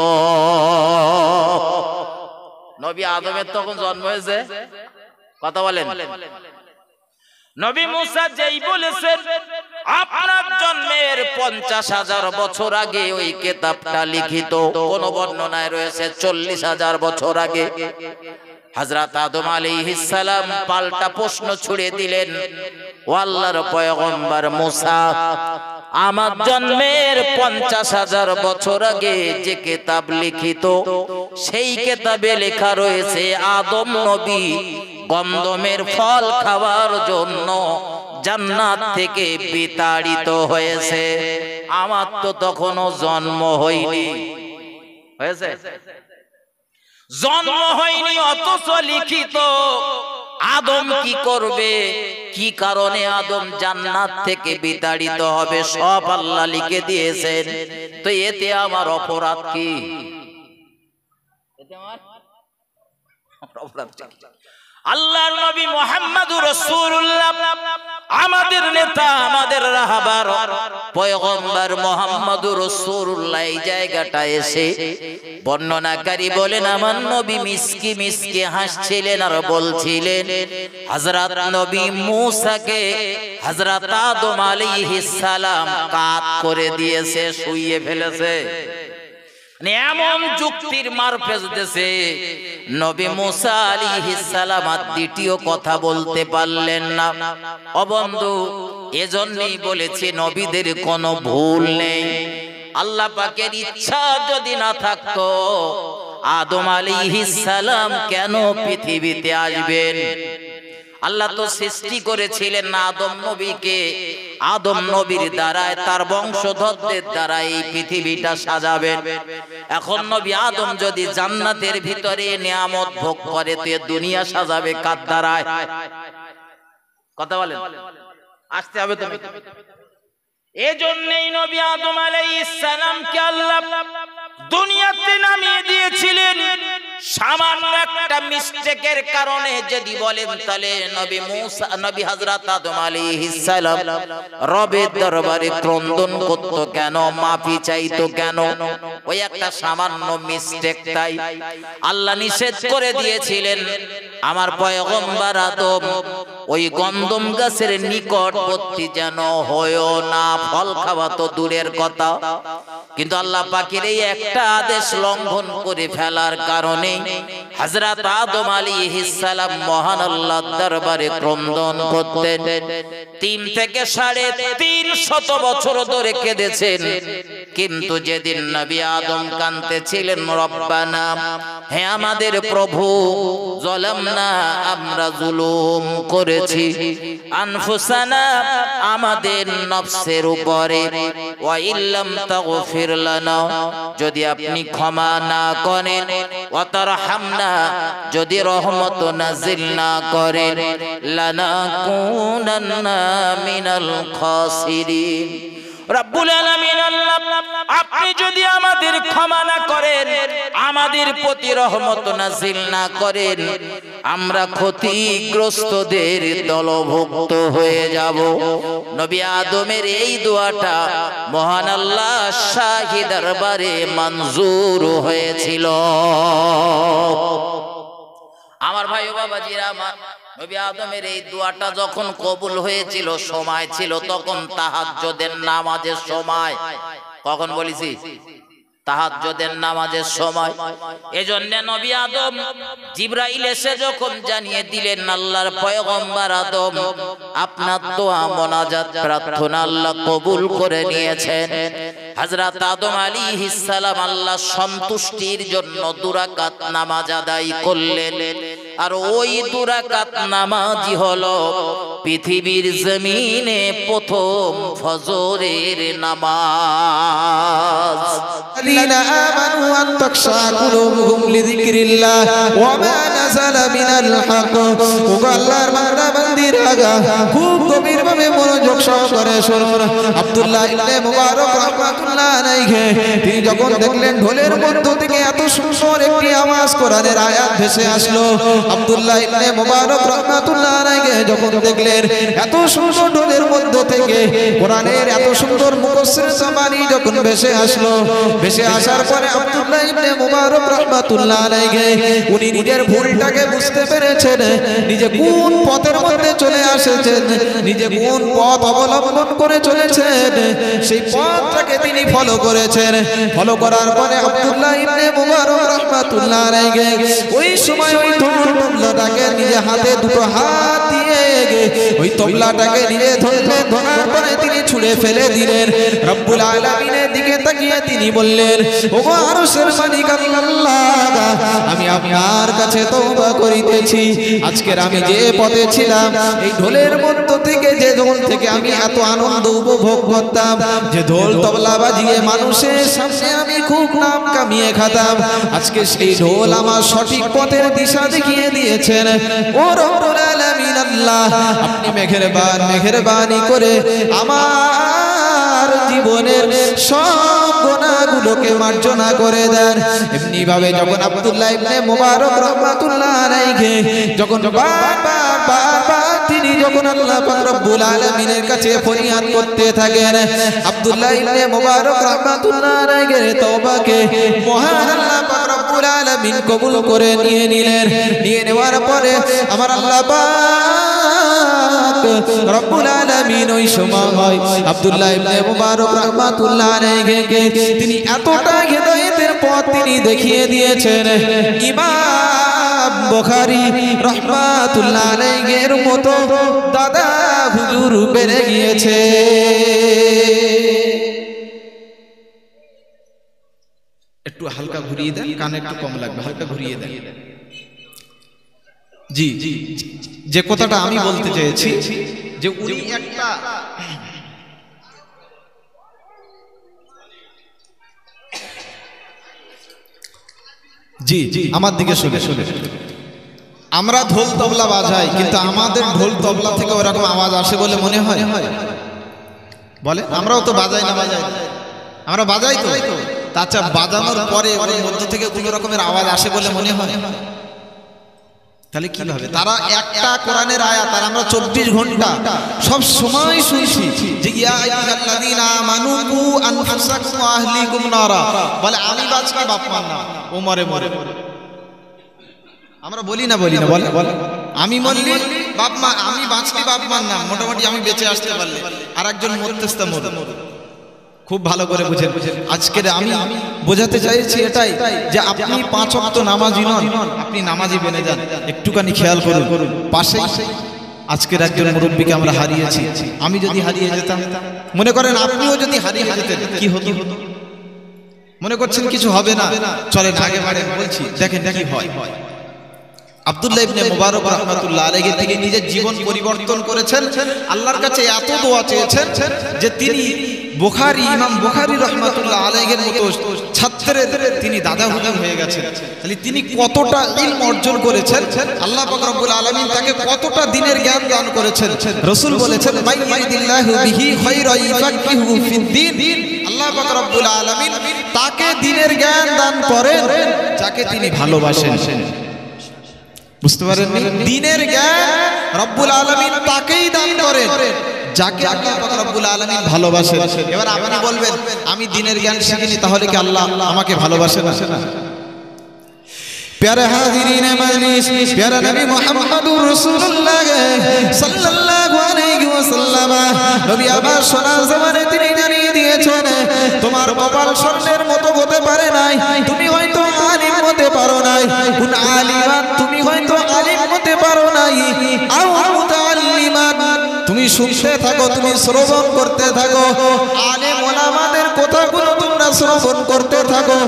নবী আদমের তখন জন্ম হয়েছে, কথা বলেন। নবী মুসা যেই বলেছেন আপনার জন্মের 50,000 বছর আগে ওই কিতাবটা লিখিত, কোন বর্ণনায় রয়েছে 40,000 বছর আগে। হযরত আদম আলাইহিস সালাম পাল্টা প্রশ্ন ছুড়ে দিলেন, ও আল্লাহর পয়গম্বর মুসা আমার জন্মের 50,000 বছর আগে যে কিতাব লিখিত সেই কিতাবে লেখা রয়েছে আদম নবী গন্ধমের ফল খাওয়ার জন্য জান্নাত থেকে বিতাড়িত হয়েছে। আমার তো তখনও জন্ম হয়নি। হয়েছে? জন্ম হয়নি অথচ লিখিত। আদম কি করবে, কি কারণে আদম জান্নাত থেকে বিতাড়িত হবে, সব আল্লাহ লিখে দিয়েছেন। তো এতে আমার অপরাধ কি? আল্লাহর নবী মুহাম্মদুর রাসূলুল্লাহ, আমাদের নেতা, আমাদের রাহবার পয়গম্বর মুহাম্মদুর রাসূলুল্লাহ এই জায়গাটা এসে বর্ণনাকারী বলেন, আমার নবী মিসকি মিসকি হাসছিলেন আর বলছিলেন, হযরত নবী মূসাকে হযরত আদম আলাইহিস সালাম কাত করে দিয়েছে, শুইয়ে ফেলেছে। এমন যুক্তির মার ফেলতেছে, নবী মূসা আলাইহিস সালাম আর দ্বিতীয় কথা বলতে পারলেন না। ও বন্ধু, এজন্যই বলেছি নবীদের কোনো ভুল নেই। আল্লাহ পাকের ইচ্ছা যদি না থাকতো, আদম আলাইহিস সালাম কেন পৃথিবীতে আসবেন? আল্লাহ তো সৃষ্টি করেছিলেন না আদম নবীকে, আদম নবীর দ্বারায়, তার বংশধরদের দ্বারা এই পৃথিবীটা সাজাবেন। এখন নবী আদম যদি জান্নাতের ভিতরে নিয়ামত ভোগ করে, তো দুনিয়া সাজাবে কার দ্বারায়? কথা বলেন, আসতে হবে তুমি। এজন্যই নবী আদম আলাইহিস সালামকে আল্লাহ দুনিয়াতে নামিয়ে দিয়েছিলেন। সামান্য একটা মিস্টেকের কারণে যদি বলেন, তাহলে নবী মূসা, নবী হযরত আদম আলাইহিস সালাম রবের দরবারে ক্রন্দন করত কেন, মাফি চাইতো কেন? ওই একটা সামান্য মিস্টেক, তাই আল্লাহ নিষেধ করে দিয়েছিলেন আমার পয়গম্বর আদম ওই গন্ধম গাছের নিকটবর্তী যেন হয়ও না, ফল খাওয়া তো দূরের কথা। কিন্তু আল্লাহ পাকের এই একটা আদেশ লঙ্ঘন করে ফেলার কারণে হযরত আদম আলাইহিস সালাম মহান আল্লাহর দরবারে ক্রন্দন করতেন। 3 থেকে 350 বছর ধরে কেঁদেছেন। কিন্তু যেদিন নবী আদম কাঁদতেছিলেন, রব্বানা, হে আমাদের প্রভু, যালামনা, আমরা জুলুম করেছি, আনফুসানা, আমাদের নফসের উপরে, ওয়া ইল্লাম তাগফির লানা, যদি আপনি ক্ষমা না করেন, ওয়া তারহামনা, যদি রহমত নাজিল না করেন, লানাকুনান্না মিনাল খাসিরিন। রব্বুল আলামিন আল্লাহ, আপনি যদি আমাদের ক্ষমা না করেন, আমাদের প্রতি রহমত নাজিল না করেন, আমরা ক্ষতিগ্রস্তদের দলভুক্ত হয়ে যাব। নবী আদমের এই দোয়াটা মহান আল্লাহ শাহী দরবারে মঞ্জুর হয়েছিল। আমার ভাই ও বাবাজিরা, আমার নবী আদমের এই দোয়াটা যখন কবুল হয়েছিল, সময় ছিল তখন তাহাজ্জুদের নামাজের সময়। কখন বলেছি? তাহাজ্জুদের নামাজের সময়। এজন্য নবী আদম, জিবরাইল এসে যখন জানিয়ে দিলেন, আল্লাহর পয়গম্বর আদম আপনার দোয়া মোনাজাত প্রার্থনা আল্লাহ কবুল করে নিয়েছেন। হযরত আদম আলাইহিস সালাম আল্লাহ সন্তুষ্টির জন্য 2 রাকাত নামাজ আদায় করলেন। আর ওই 2 রাকাত নামাজই হলো পৃথিবীর জমিনে প্রথম ফজরের নামাজ। الذين آمنوا أن تخشع قلوبهم لذكر الله وما نزل من الحق। আল্লাহর বান্দা বান্দীরা খুব গভীরভাবে মনোযোগ সহকারে শুনুন। আব্দুল্লাহ ইবনে মুবারক রাহমাতুল্লাহ আলাইহি, তিনি যখন দেখলেন ঢোলের মধ্য থেকে এত সুন্দর একটি আওয়াজ, কোরআনের আয়াত ভেসে আসলো, আব্দুল্লাহ ইবনে মুবারক রাহমাতুল্লাহ আলাইহি যখন দেখলেন এত সুন্দর ঢোলের মধ্য থেকে কোরআনের এত সুন্দর মুফাসসির জামানি যখন ভেসে আসলো, ভেসে আসার পরে আব্দুল্লাহ ইবনে মুবারক রাহমাতুল্লাহ আলাইহি উনি নিজের ভুলটাকে বুঝতে পেরেছেন, নিজে কোন পথের মধ্যে চলে এসেছেন, নিজে কোন পথ অবলম্বন করে চলেছেন, সেই পথটাকে তিনি ফলো করেছেন। ফলো করার পরে আব্দুল্লাহ ইবনে মুবারক রাহমাতুল্লাহ আলাইহি ওই সময় ওই তবলাটাকে নিজে হাতে 2 হাত দিয়ে ওই তবলাটাকে নিজে ধরলেন। ধরার পরে তিনি ছুঁড়ে ফেলে দিলেন। রব্বুল আলামিনের দিকে তাকিয়ে তিনি বললেন, ওগো আরশের মালিক আল্লাহ, আমি আপনার কাছে তো তওবা করিতেছি। আজকের আমি যে পথে ছিলাম, এই ঢোলের মধ্য থেকে, যে ঢোল থেকে আমি এত আনন্দ উপভোগ করতাম, যে ঢোল তবলা বাজিয়ে মানুষের সামনে আমি খুব নাম কামিয়ে খেতাম, আজকে সেই ঢোল আমার সঠিক পথের দিশা দেখিয়ে দিয়েছেন। ও রব্বুল আলামিন আল্লাহ, আপনি মেহেরবানি করে আমার জীবনের সব গুনাহগুলোকে মার্জনা করে দেন। এমনি ভাবে যখন আব্দুল্লাহ ইবনে মুবারক রাহমাতুল্লাহ আলাইহি যখন বারবার তিনি যখন আল্লাহ পাক রব্বুল আলামিনের কাছে ফরিয়াদ করতে থাকেন, আব্দুল্লাহ ইবনে মুবারক রাহমাতুল্লাহ আলাইহির তওবাকে মহান আল্লাহ পাক রব্বুল আলামিন কবুল করে নিয়ে নেওয়ার পরে আমার আল্লাহ পাক রব্বুল আলামিন ওই সময় আব্দুল্লাহ ইবনে মুবারক রাহমাতুল্লাহ আলাইহিকে তিনি এতটা হিদায়াতের পথ তিনি দেখিয়ে দিয়েছেন, ইমাম বুখারী রাহমাতুল্লাহ আলাইহির মতো দাদা হুজুর বেড়ে গিয়েছে। একটু হালকা ঘুরিয়ে দেন, কানে একটু কম লাগবে, হালকা ঘুরিয়ে দেন। জি, যে কথাটা আমি বলতে চেয়েছি, যে উনি একটা জি আমার দিকে শুনে আমরা ঢোল তবলা বাজাই, কিন্তু আমাদের ঢোল তবলা থেকে ওরকম আওয়াজ আসে বলে মনে হয়? বলে আমরাও তো বাজাই না, আমরা বাজাই তো, আচ্ছা বাজানোর পরে ওর মধ্য থেকে কোনো রকমের আওয়াজ আসে বলে মনে হয়? তাহলে কিভাবে? তারা একটা কোরআনের আয়াত আর আমরা 24 ঘন্টা সব সময় শুনছি যে ইয়া আইয়ুহাল্লাযীনা আমানু কু আনফুসাকুম ওয়া আহলিকুম নারা, বলে আমি বাঁচকি বাপ মার না, ও মরে। আমরা বলি না বলে আমি মরলি বাপ মা, আমি বাঁচকি বাপ মার না, মোটামুটি আমি বেঁচে আসতে পারলে আর একজন মরতেস্তা মর। খুব ভালো করে বুঝেন। আজকের আমি বোঝাতে চাইছি এটাই যে আপনি 5 ওয়াক্ত নামাজি নন, আপনি নামাজি বনে যান। একটুখানি খেয়াল করুন, পাশে আজকের একজন মুরব্বীকে আমরা হারিয়েছি। আমি যদি হারিয়ে যেতাম, মনে করেন আপনিও যদি হারিয়ে যেতেন, কি হতো? মনে করছেন কিছু হবে না, চলেন আগে বাড়েন, বলছি দেখেন কি হয়। আব্দুল্লাহ ইবনে মুবারক রাহমাতুল্লাহ আলাইহি তিনি নিজের জীবন পরিবর্তন করেছেন, আল্লাহর কাছে এত দোয়া চেয়েছেন যে তিনি ইমাম বুখারী রাহমাতুল্লাহ আলাইহির মতো ছাত্রের তিনি দাদা হুজুর হয়ে গেছেন। তাহলে তিনি কতটা ইলম অর্জন করেছেন, আল্লাহ পাক রব্বুল আলামিন তাকে কতটা দ্বীনের জ্ঞান দান করেছেন। রাসূল বলেছেন মাইয়িদিল্লাহু বিহি খায়রা ইফাকিহু ফিদ্দীন, আল্লাহ পাক রব্বুল আলামিন তাকে দ্বীনের জ্ঞান দান করেন যাকে তিনি ভালোবাসেন। বুঝতে পারেননি? দ্বীনের জ্ঞান রব্বুল আলামিন তাকেই দান করেন যাকে আল্লাহ পাক রব্বুল আলামিন ভালোবাসেন। এবার আপনি বলবেন আমি দ্বীনের জ্ঞান শিখিনি, তাহলে কি আল্লাহ আমাকে ভালোবাসে না? প্যারে হাজিরিন মজলিস, প্যারা নবী মুহাম্মদুর রাসূলুল্লাহ সাল্লাল্লাহু আলাইহি ওয়াসাল্লাম নবী আবার সোনার জমানে তিনি জানিয়ে দিয়েছেন, তোমার কপাল স্বর্ণের মতো হতে পারে নাই, তুমি হয়তো আলিম হতে পারো নাই, কোন আলিমান তুমি হয়তো আলিম হতে পারো নাই, আও মুতাআল্লিমান তুমি শুনতে থাকো, তুমি শ্রবণ করতে থাকো, আলেম ওলামাদের কথাগুলো তোমরা শ্রবণ করতে থাকো।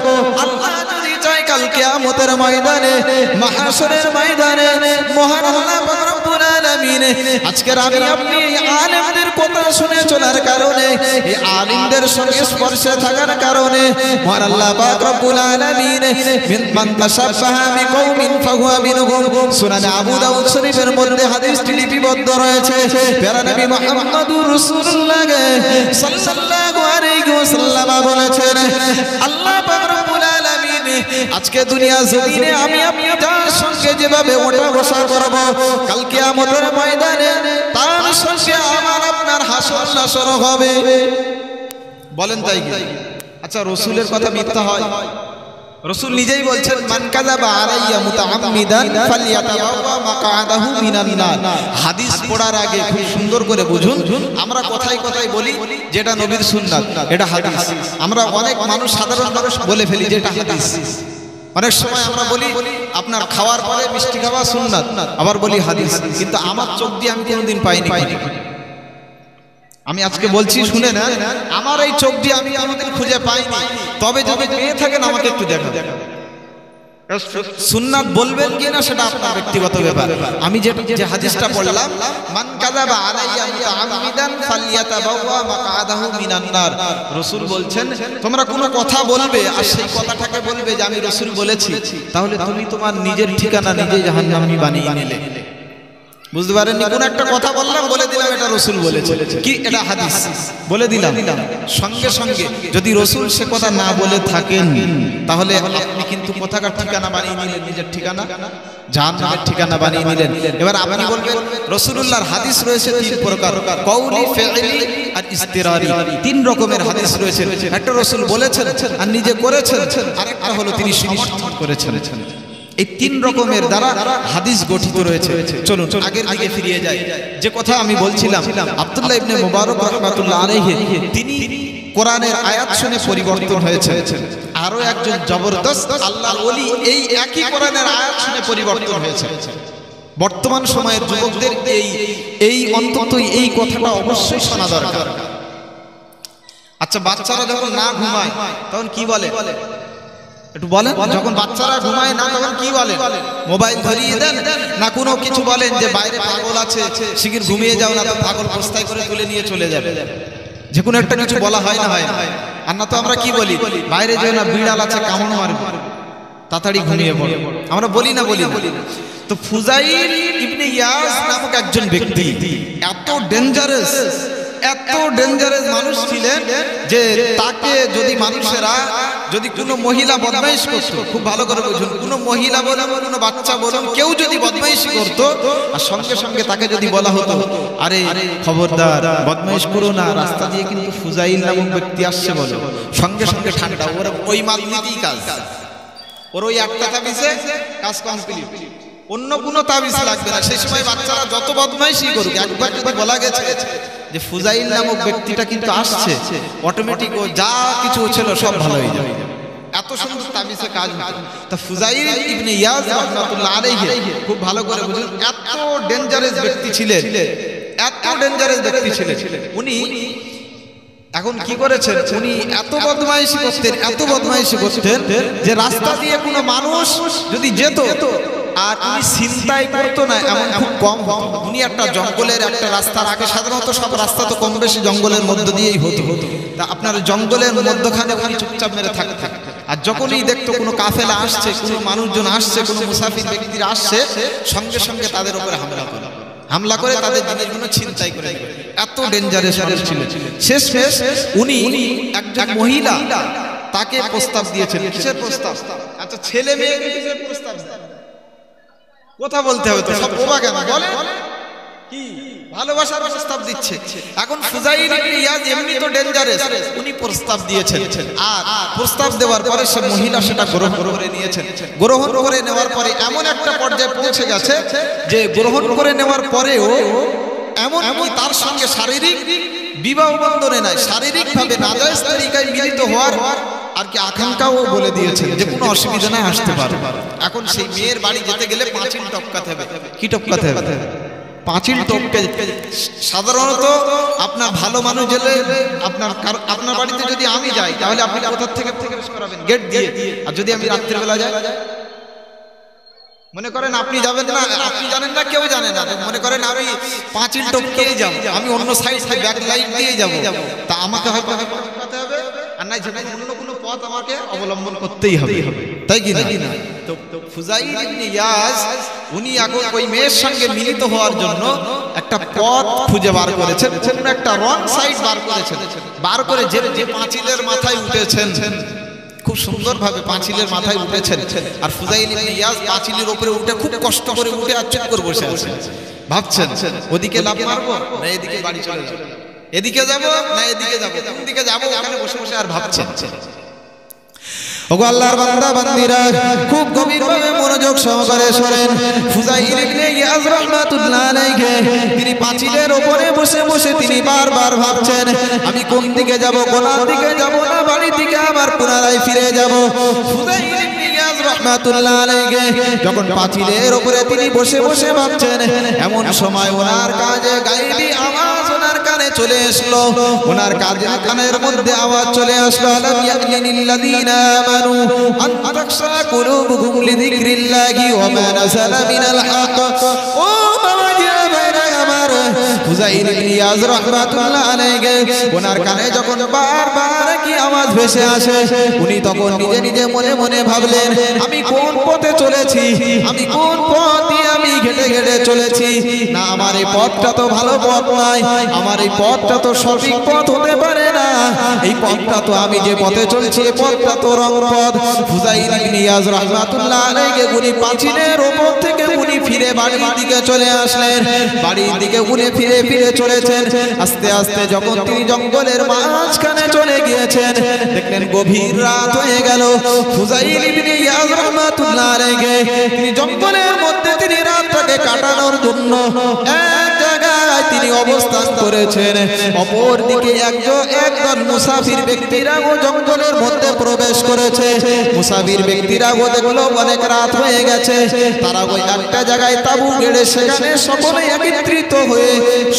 আল্লাহ যদি চায় কাল কিয়ামতের ময়দানে, মাহশরের ময়দানে মহান আল্লাহ পাক রব্বুল আলামিন আজকের আমি আপনি এই আলেমদের কথা শুনে চলার কারণে, এই আলেমদের সঙ্গে স্পর্শে থাকার কারণে মহান আল্লাহ পাক রব্বুল আলামিন মান তাশাব্বাহা বিকওমিন ফাহুয়া মিনহুম, সুনানে আবু দাউদ শরীফের মধ্যে হাদিসটি লিপিবদ্ধ রয়েছে। প্যারা নবী মুহাম্মদুর রাসূলুল্লাহ সাল্লাল্লাহু আলাইহি ওয়াসাল্লাম বলেছেন, আল্লাহ পাক রব্বুল আলামিন আজকে দুনিয়া জমিনে আমি আপনি যার সঙ্গে যেভাবে ওঠা বসা করব, কাল কিয়ামতের ময়দানে তার সঙ্গে আমার আপনার হাসর নাসর হবে। বলেন তাই কি? আচ্ছা রাসূলের কথা মিথ্যা হয়? রাসূল নিজেই বলছেন মান কাযাবা আলাইয়া মুতাআম্মিদান ফালইয়াতাবাওয়া মাকআদাহু মিনান নার। হাদিস পড়ার আগে খুব সুন্দর করে বুঝুন, আমরা কথায় বলি যেটা নবীর সুন্নাত, এটা হাদিস। আমরা অনেক মানুষ, সাধারণ মানুষ বলে ফেলি যে এটা হাদিস। অনেক সময় আমরা বলি আপনার খাওয়ার পরে মিষ্টি খাওয়া সুন্নাত, আবার বলি হাদিস, কিন্তু আমার চোখ দিয়ে আমি কোনোদিন পাইনি। আমি আজকে বলছি শুনে না, আমার এই চোখ দিয়ে আমি কোনোদিন খুঁজে পাইনি। তবে যদি পেয়ে থাকেন আমাকে একটু দেখান, সুন্নাত বলবেন কিনা সেটা আপনার ব্যক্তিগত ব্যাপার। আমি যে হাদিসটা পড়লাম, মান কাযাবা আলাইয়া মুতাআম্মিদান ফালইয়াতাবাওয়া মাকআদাহু মিনান নার, রাসূল বলছেন তোমরা কোনো কথা বলবে আর সেই কথাটাকে বলবে যে আমি রাসূল বলেছি, তাহলে তুমি তোমার নিজের ঠিকানা নিজে জাহান্নামী বানিয়ে নিলে। বুঝতে পারেননি? কোন একটা কথা বললাম, বলে দিলাম এটা রাসূল বলেছে, কি এটা হাদিস বলে দিলাম, সঙ্গে সঙ্গে যদি রাসূল সে কথা না বলে থাকেন তাহলে আপনি কিন্তু কোথাকার ঠিকানা বানিয়ে নিলেন, নিজের ঠিকানা জাহান্নামের ঠিকানা বানিয়ে নিলেন। এবার আপনি বলবেন রাসূলুল্লাহর হাদিস রয়েছে তিন প্রকার, কওলি, ফি'লি আর ইস্তিরারি, তিন রকমের হাদিস রয়েছে। একটা রাসূল বলেছেন আর নিজে করেছেন, আরেকটা হলো তিনি সমর্থন করেছেন। এই তিন রকমের দ্বারা হাদিস গঠিত রয়েছে। চলুন আগের দিকে ফিরে যাই। যে কথা আমি বলছিলাম, আব্দুল্লাহ ইবনে মুবারক রাহমাতুল্লাহ আলাইহি তিনি কোরআনের আয়াত শুনে পরিবর্তন হয়েছে। আরো একজন জবরদস্ত আল্লাহর ওলি এই একই কোরআনের আয়াত শুনে পরিবর্তন হয়েছে। বর্তমান সময়ের যুবকদের এই অন্তত এই কথাটা অবশ্যই শোনা দরকার। আচ্ছা, বাচ্চারা যখন না ঘুমায় তখন কি বলে একটু বলেন? যখন বাচ্চারা ঘুমায় না তখন কি বলেন? মোবাইল ধরিয়ে দেন না কোনো কিছু বলেন যে বাইরে পাগল আছে, শিগগির ঘুমিয়ে যাও না তো পাগল বস্তায় করে তুলে নিয়ে চলে যাবে? যে কোনো একটা কিছু বলা হয় না, হয় না? আর না তো আমরা কি বলি, বাইরে যেও না, বিড়াল আছে কামড় মারবে, তাড়াতাড়ি ঘুমিয়ে পড়ো। আমরা বলি না? বলি না? তো ফুজাইল ইবনে ইয়াস নামক একজন ব্যক্তি এত ডেঞ্জারাস মানুষ ছিলেন যে তাকে যদি মানুষেরা যদি কোনো মহিলা বদমাইশ করতো, খুব ভালো করে বুঝুন, কোনো মহিলা বলুন কোনো বাচ্চা বলুন কেউ যদি বদমাইশি করতো আর সঙ্গে সঙ্গে তাকে যদি বলা হতো আরে খবরদার বদমাইশ করো না, রাস্তা দিয়ে কিন্তু ফুজাইল নামক ব্যক্তি আসছে বলো, সঙ্গে সঙ্গে ঠান্ডা, ওর ওই মালনিতেই কাজ, ওর ওই একটা তাবিজে কাজ কমপ্লিট, অন্য কোনো তাবিজ লাগবে না। সেই সময় বাচ্চারা যত বদমাইশি করুক, একবার যদি বলা গেছে যে ফুজাইল নামক ব্যক্তিটা কিন্তু আসছে, অটোমেটিক ও যা কিছু ছিল সব ভালো হয়ে যাবে। এত সুন্দর তাবিজে কাজ হতো। তা ফুজাইল ইবনে ইয়াস রাহমাতুল্লাহ আলাইহি খুব ভালো করে বুঝুন, এত ডেঞ্জারাস ব্যক্তি ছিলেন, উনি এখন কি করেছেন, উনি এত বদমাইশি করতেন যে রাস্তা দিয়ে কোনো মানুষ যদি যেত আর উনি ছিনতাই করতো না এমন খুব কম হতো। উনি একটা জঙ্গলের একটা রাস্তার আগে, সাধারণত সব রাস্তা তো কম বেশি জঙ্গলের মধ্য দিয়েই হতো, তা আপনার জঙ্গলের মধ্যখানে উনি চুপচাপ মেরে থাকতেন। আর যখনই দেখতো কোনো কাফেলা আসছে, কোনো মানুষজন আসছে, কোনো মুসাফির ব্যক্তিরা আসছে, সঙ্গে সঙ্গে তাদের উপরে হামলা করে তাদের জিনিসগুলো ছিনতাই করে দিত। এত ডেঞ্জারাস ছিলেন। শেষমেশ উনি একজন মহিলা তাকে প্রস্তাব দিয়েছেন। কিসের প্রস্তাব? আচ্ছা, ছেলে মেয়ে কিসের প্রস্তাব? কথা বলতে হবে তো, সব ওবা কেন বলে কি ভালোবাসার প্রস্তাব দিচ্ছে। এখন ফুজাইল ইবনে ইয়াস এমনি তো ডেঞ্জারাস, উনি প্রস্তাব দিয়েছেন আর প্রস্তাব দেওয়ার পরে সে মহিলা সেটা গ্রহণ করে নিয়েছেন। গ্রহণ করে নেওয়ার পরে এমন একটা পর্যায়ে পৌঁছে গেছে যে গ্রহণ করে নেওয়ার পরেও এমন কি তার সঙ্গে শারীরিক বিবাহ বন্ধনে নাই, শারীরিকভাবে নাজায়েজ তরিকায় মিলিত হওয়ার আর কি আকাঙ্ক্ষাও বলে দিয়েছেন যে কোনো অসুবিধা নাই, আসতে পারে। এখন সেই মেয়ের বাড়ি যেতে গেলে পাঁচিল টপকাতে হবে। কি টপকাতে হবে? পাঁচিল টপকে। সাধারণত আপনার ভালো মানুষ গেলে আপনার বাড়িতে যদি আমি যাই তাহলে আপনি কোথা থেকে প্রবেশ করাবেন? গেট দিয়ে। আর যদি আমি রাত্রিবেলা যাই, মনে করেন আপনি যাবেন না, আপনি জানেন না, কেউ জানে না, মনে করেন আমি পাঁচিল টপকেই যাব, আমি অন্য সাইড থেকে ব্যাক লাইট দিয়ে যাব, তা আমাকে হয়তো টপকাতে হবে, আর নাই যেটা অন্য কোনো পথ আমাকে অবলম্বন করতেই হবে, তাই কি না? তো ফুজাইল ইবনে ইয়াস উনি এখন ওই মেয়ের সঙ্গে মিলিত হওয়ার জন্য একটা পথ খুঁজে বার করেছেন, কোনো একটা রং সাইড বার করে যে পাঁচিলের মাথায় উঠেছেন, খুব সুন্দরভাবে পাঁচিলের মাথায় উঠেছেন। আর ফুজাইল ইবনে ইয়াস পাঁচিলের উপরে উঠে খুব কষ্ট করে উঠে আর চুপ করে বসে আছেন, ভাবছেন ওদিকে লাফ মারবো না এদিকে বাড়ি চলে যাবো, এদিকে যাবো না এদিকে যাবো, কোন দিকে যাবো, ওখানে বসে বসে আর ভাবছেন। ওগো আল্লাহর বান্দা বান্দিরা, খুব গভীরভাবে মনোযোগ সহকারে শোনেন। ফুজাইল ইবনে ইয়াস রাহমাতুল্লাহ আলাইহি তিনি পাঁচিলের উপরে বসে বসে তিনি বারবার ভাবছেন আমি কোন দিকে যাব, কোন দিকে যাব, না বাড়ি দিকে আবার পুনরায় ফিরে যাব। ফুজাইল ইবনে ইয়াস রাহমাতুল্লাহ আলাইহি যখন পাঁচিলের উপরে তিনি বসে বসে ভাবছেন, এমন সময় ওনার কাজে গায়েবী আওয়াজ ওনার কানে চলে আসলো। ওনার কানের মধ্যে আওয়াজ চলে আসলো, আলাম ইয়ানিল্লাযীনা আমানু আন তাখশা কুলুবুহুম লিযিকরিল্লাহি ওয়া মা নাযালা মিনাল হক। ও বাবাজি আমার হুযাইর ইবনে ইয়াজ রাহমাতুল্লাহ আলাইহি ওনার কানে যখন বারবার কি আওয়াজ ভেসে আসে, উনি তখন নিজে নিজে মনে মনে ভাবলেন, আমি কোন পথে চলেছি, আমি কোন পথ দিয়ে আমি ঘেটে ঘেটে চলেছি। না, আমার এই পথটা তো ভালো পথ নয়, আমার এই পথটা তো সঠিক পথ হতে পারে না। এই পথটা তো আমি যে পথে চলছি এই পথটা তো রং পথ। হুযাইর ইবনে ইয়াজ রাহমাতুল্লাহ আলাইহি উনি পাঁচিলের উপর থেকে উনি ফিরে বাড়ির দিকে চলে আসলেন। বাড়ির দিকে উনি ফিরে ফিরে চলেছেন। আস্তে আস্তে যখন তিনি জঙ্গলের মাঝখানে চলে গিয়েছেন, দেখলেন গভীর রাত হয়ে গেল। হুযাইর ইবনে ইয়াজ রাহমাতুল্লাহ আলাইহি তিনি জঙ্গলের মধ্যে তিনি রাতটাকে কাটানোর জন্য এক জায়গায় তিনি অবস্থান করেছেন। অপর দিকে একদল মুসাফির ব্যক্তিরা ও জঙ্গলের মধ্যে প্রবেশ করেছে। মুসাফির ব্যক্তিরা ও দেখলো অনেক রাত হয়ে গেছে, তারা ওই একটা জায়গায় তাঁবু গেড়ে সেখানে সকলে একত্রিত হয়ে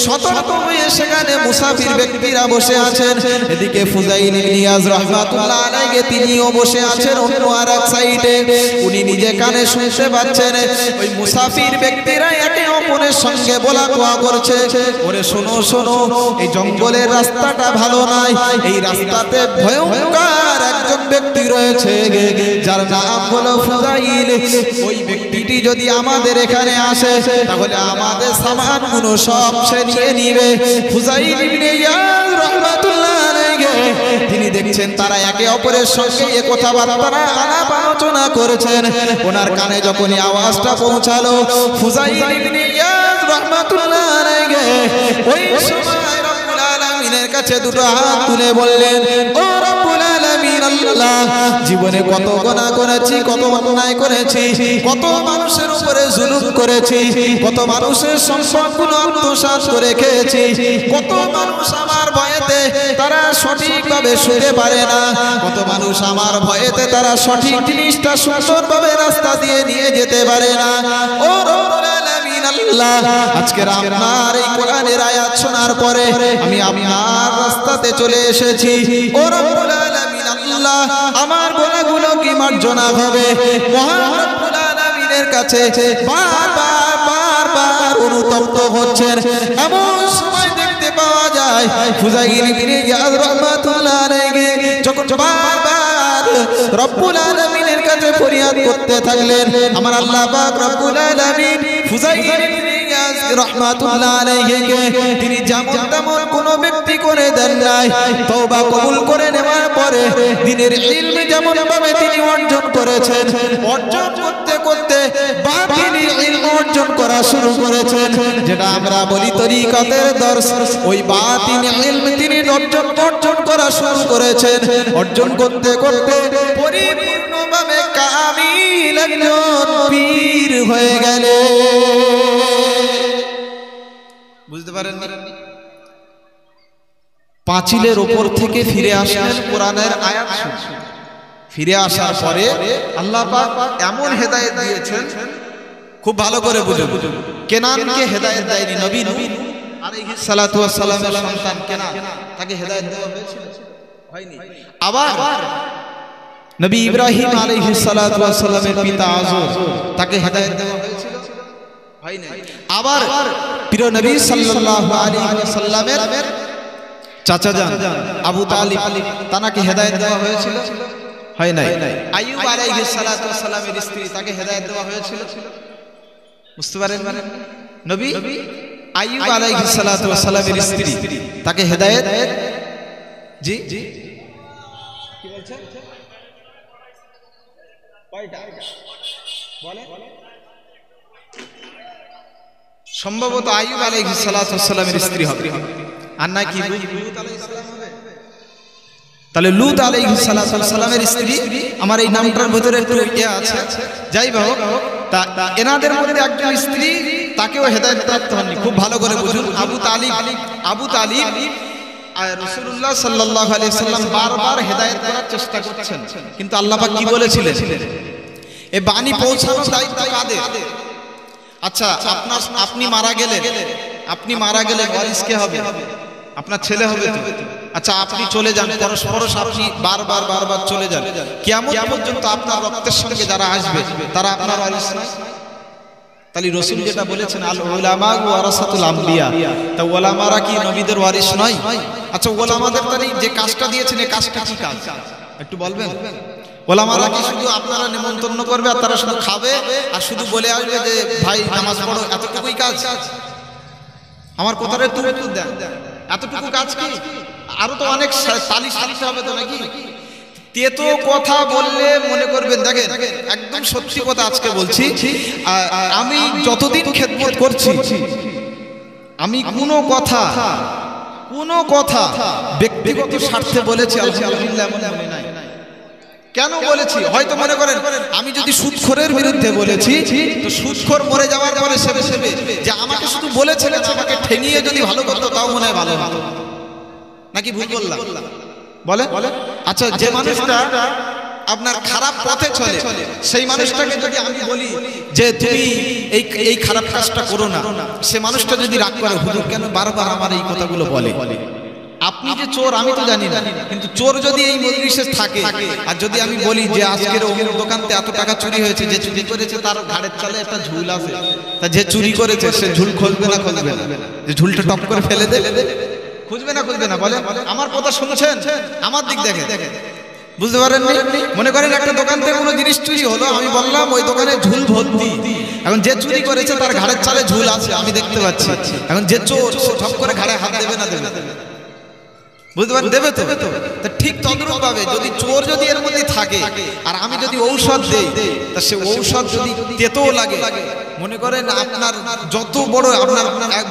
সতর্ক হয়ে সেখানে মুসাফির ব্যক্তিরা বসে আছেন। এদিকে হুযাইর ইবনে ইয়াজ রাহমাতুল্লাহ আলাইহি তিনিও বসে আছেন অন্য আরেক সাইডে। উনি নিজে কানে শুনতে পাচ্ছেন ওই মুসাফির ব্যক্তিরা একে অপরের সঙ্গে বলা কোয়া করছে, ওরে শোনো শোনো, এই জঙ্গলের রাস্তাটা ভালো নয়, এই রাস্তাতে ভয়ঙ্কর একজন ব্যক্তি রয়েছে যার নাম হলো হুযাইল। ওই ব্যক্তিটি যদি আমাদের এখানে আসে তাহলে আমাদের সামানগুলো সব সে নিয়ে নিবে। হুযাইর ইবনে ইয়াজ রাহমাতুল্লাহ আলাইহি তিনি দেখছেন তারা একে অপরের সঙ্গে এই কথাবার্তা আলাপ আলোচনা করেছেন। ওনার কানে যখন এই আওয়াজটা পৌঁছালো, হুযাইর ইবনে ইয়াজ রাহমাতুল্লাহ আলাইহি ওই সময় রব্বুল আলামিনের কাছে দুটো হাত তুলে বললেন, ও রব্বুল আলামিন আল্লাহ, জীবনে কত গুনাহ করেছি, কত অন্যায় করেছি, কত মানুষের উপরে জুলুম করেছি, কত মানুষের সম্পদগুলো আত্মসাৎ করে খেয়েছি, কত মানুষ আমার ভয়েতে তারা সঠিকভাবে শুতে পারে না, কত মানুষ আমার ভয়েতে তারা সঠিক জিনিসটা সুন্দরভাবে রাস্তা দিয়ে নিয়ে যেতে পারে না। ও রব্বুল আলামিন আল্লাহ, আজকে আপনার এই কোরআনের আয়াত শোনার পরে আমি আপনার রাস্তাতে চলে এসেছি। ও রব্বুল আলামিন আল্লাহ, আমার গুনাহগুলো কি মার্জনা হবে? মহান রব্বুল আলামিনের কাছে বারবার অনুতপ্ত হচ্ছেন। এমন সময় দেখতে পাওয়া যায় হুযাইর ইবনে ইয়াজ রাহমাতুল্লাহ আলাইহি যখন বারবার রব্বুল আলামিনের কাছে ফরিয়াদ করতে থাকলেন, আমার আল্লাহ পাক রব্বুল আলামিন হুযাইর ইবনে ইয়াজ রাহমাতুল্লাহ আলাইহিকে তিনি যেমন তেমন কোনো ব্যক্তি করে দেন নাই। তওবা কবুল করে নেওয়ার পরে দ্বীনের ইলম যেমন ভাবে তিনি অর্জন করেছেন, অর্জন করতে করতে বাতিনি ইলম অর্জন করা শুরু করেছেন, যেটা আমরা বলি তরিকতের দর্শ। ওই বাতিনি ইলম তিনি অর্জন করা শুরু করেছেন। অর্জন করতে করতে পরিপূর্ণভাবে কামিল একজন পীর হয়ে গেলেন। বুঝতে পারেন? পাঁচিলের উপর থেকে ফিরে আসলেন, কোরআনের আয়াত শুনছেন। ফিরে আসার পরে আল্লাহ পাক এমন হেদায়েত দিয়েছেন, খুব ভালো করে বুঝুন। কেনানকে হেদায়েত দেয়নি, নবী নূহ আলাইহিস সালাতু ওয়াস সালামের সন্তান কেনান, তাকে হেদায়েত দেওয়া হয়েছিল? হয়নি। আবার নবী ইব্রাহিম আলাইহিস সালাতু ওয়াস সালামের পিতা আযর, তাকে হেদায়েত দেওয়া হয়েছিল? হয়নি। আবার প্রিয় নবী সাল্লাল্লাহু আলাইহি ওয়াসাল্লামের চাচা যান আবু তালিব, তাকে হেদায়েত দেওয়া হয়েছিল? হয় নাই। আইয়ুব আলাইহিস সালাতু ওয়াস সালামের স্ত্রী, তাকে হেদায়েত দেওয়া হয়েছিল? বুঝতে পারেন? নবী আইয়ুব আলাইহিস সালাতু ওয়াস সালামের স্ত্রী, তাকে হেদায়েত জি কি বলছেন? কয়টা বলে? সম্ভবত আইয়ুব আলাইহিস সালাতু ওয়াস সালামের স্ত্রী হবে, আর নাকি লূত আলাইহিস সালাম হবে? তাহলে লূত আলাইহিস সালাতু ওয়াস সালামের স্ত্রী, আমার এই নামটার ভিতরে একটু ইয়ে আছে, যাই হোক, তা এনাদের মধ্যে একজন স্ত্রী, তাকেও হেদায়েত প্রাপ্ত হননি। খুব ভালো করে বুঝুন। আবু তালিব আর রাসূলুল্লাহ সাল্লাল্লাহু আলাইহি ওয়াসাল্লাম বারবার হেদায়েত করার চেষ্টা করছেন, কিন্তু আল্লাহ পাক কি বলেছিলেন? এই বাণী পৌঁছানোর দায়িত্ব কাদের? আচ্ছা আপনি মারা গেলেন ওয়ারিস কে হবে? আপনার ছেলে হবে তো। আচ্ছা আপনি চলে যান, পরস্পর আপনি বারবার চলে যান, কিয়ামত পর্যন্ত আপনার রক্তের সঙ্গে যারা আসবে তারা আপনার ওয়ারিস নয়। তাহলে রাসূল যেটা বলেছেন আল উলামা ওয়ারাসাতুল আম্বিয়া, তা ওলামারা কি নবীদের ওয়ারিস নয়? আচ্ছা ওলামাদের তাহলে যে কাজটা দিয়েছেন এই কাজটা কি কাজ একটু বলবেন? ওলামারা কি শুধু আপনারা নিমন্ত্রণ করবে আর তারা শুধু খাবে আর শুধু বলে আসবে যে ভাই নামাজ পড়ো, এতটুকুই কাজ? আমার কথাটা একটু উত্তর দেন, এতটুকু কাজ কি? আরো তো অনেক তালি সালিতে হবে তো নাকি? তেতো কথা বললে মনে করবেন, দেখেন একদম সত্যি কথা আজকে বলছি, আমি যতদিন খেদমত করছি আমি কোনো কথা ব্যক্তিগত স্বার্থে বলেছি আলহামদুলিল্লাহ মনে নাই। কেন বলেছি? হয়তো মনে করেন আমি যদি সুদখোরের বিরুদ্ধে বলেছি তো সুদখোর মরে যাওয়ার পরে সেবে যে আমাকে শুধু বলেছিলেন, আমাকে ঠেঙিয়ে যদি ভালো করতো তাও মনে হয় ভালো হতো, নাকি ভুল বললাম? বলে আচ্ছা যে মানুষটা আপনার খারাপ পথে চলে সেই মানুষটাকে যদি আমি বলি যে তুমি এই খারাপ কাজটা করো না, সে মানুষটা যদি রাগ করে হুজুর কেন বারবার আমার এই কথাগুলো বলে, আপনি যে চোর আমি তো জানি না, কিন্তু চোর যদি এই মজলিসে থাকে আর যদি আমি বলি যে আজকের অমুক দোকানতে এত টাকা চুরি হয়েছে, যে চুরি করেছে তার ঘাড়ের চালে একটা ঝুল আছে, তা যে চুরি করেছে সে ঝুল খুলবে না যে ঝুলটা টপ করে ফেলে দেবে, খুঁজবে না বলে? আমার কথা শুনছেন? আমার দিক দেখে বুঝতে পারেননি? মনে করেন একটা দোকান থেকে কোনো জিনিস চুরি হলো, আমি বললাম ওই দোকানে ঝুল ভর্তি, এখন যে চুরি করেছে তার ঘাড়ের চালে ঝুল আছে আমি দেখতে পাচ্ছি, এখন যে চোর সে ঠপ করে ঘাড়ে হাত দেবে না দেবে? বুঝতে পারেন দেবে তো। ঠিক তদ্রূপ ভাবে যদি চোর যদি এর মধ্যে থাকে আর আমি যদি ঔষধ দেই, তা সে ঔষধ যদি তেতো লাগে, মনে করেন আপনার যত বড় আপনার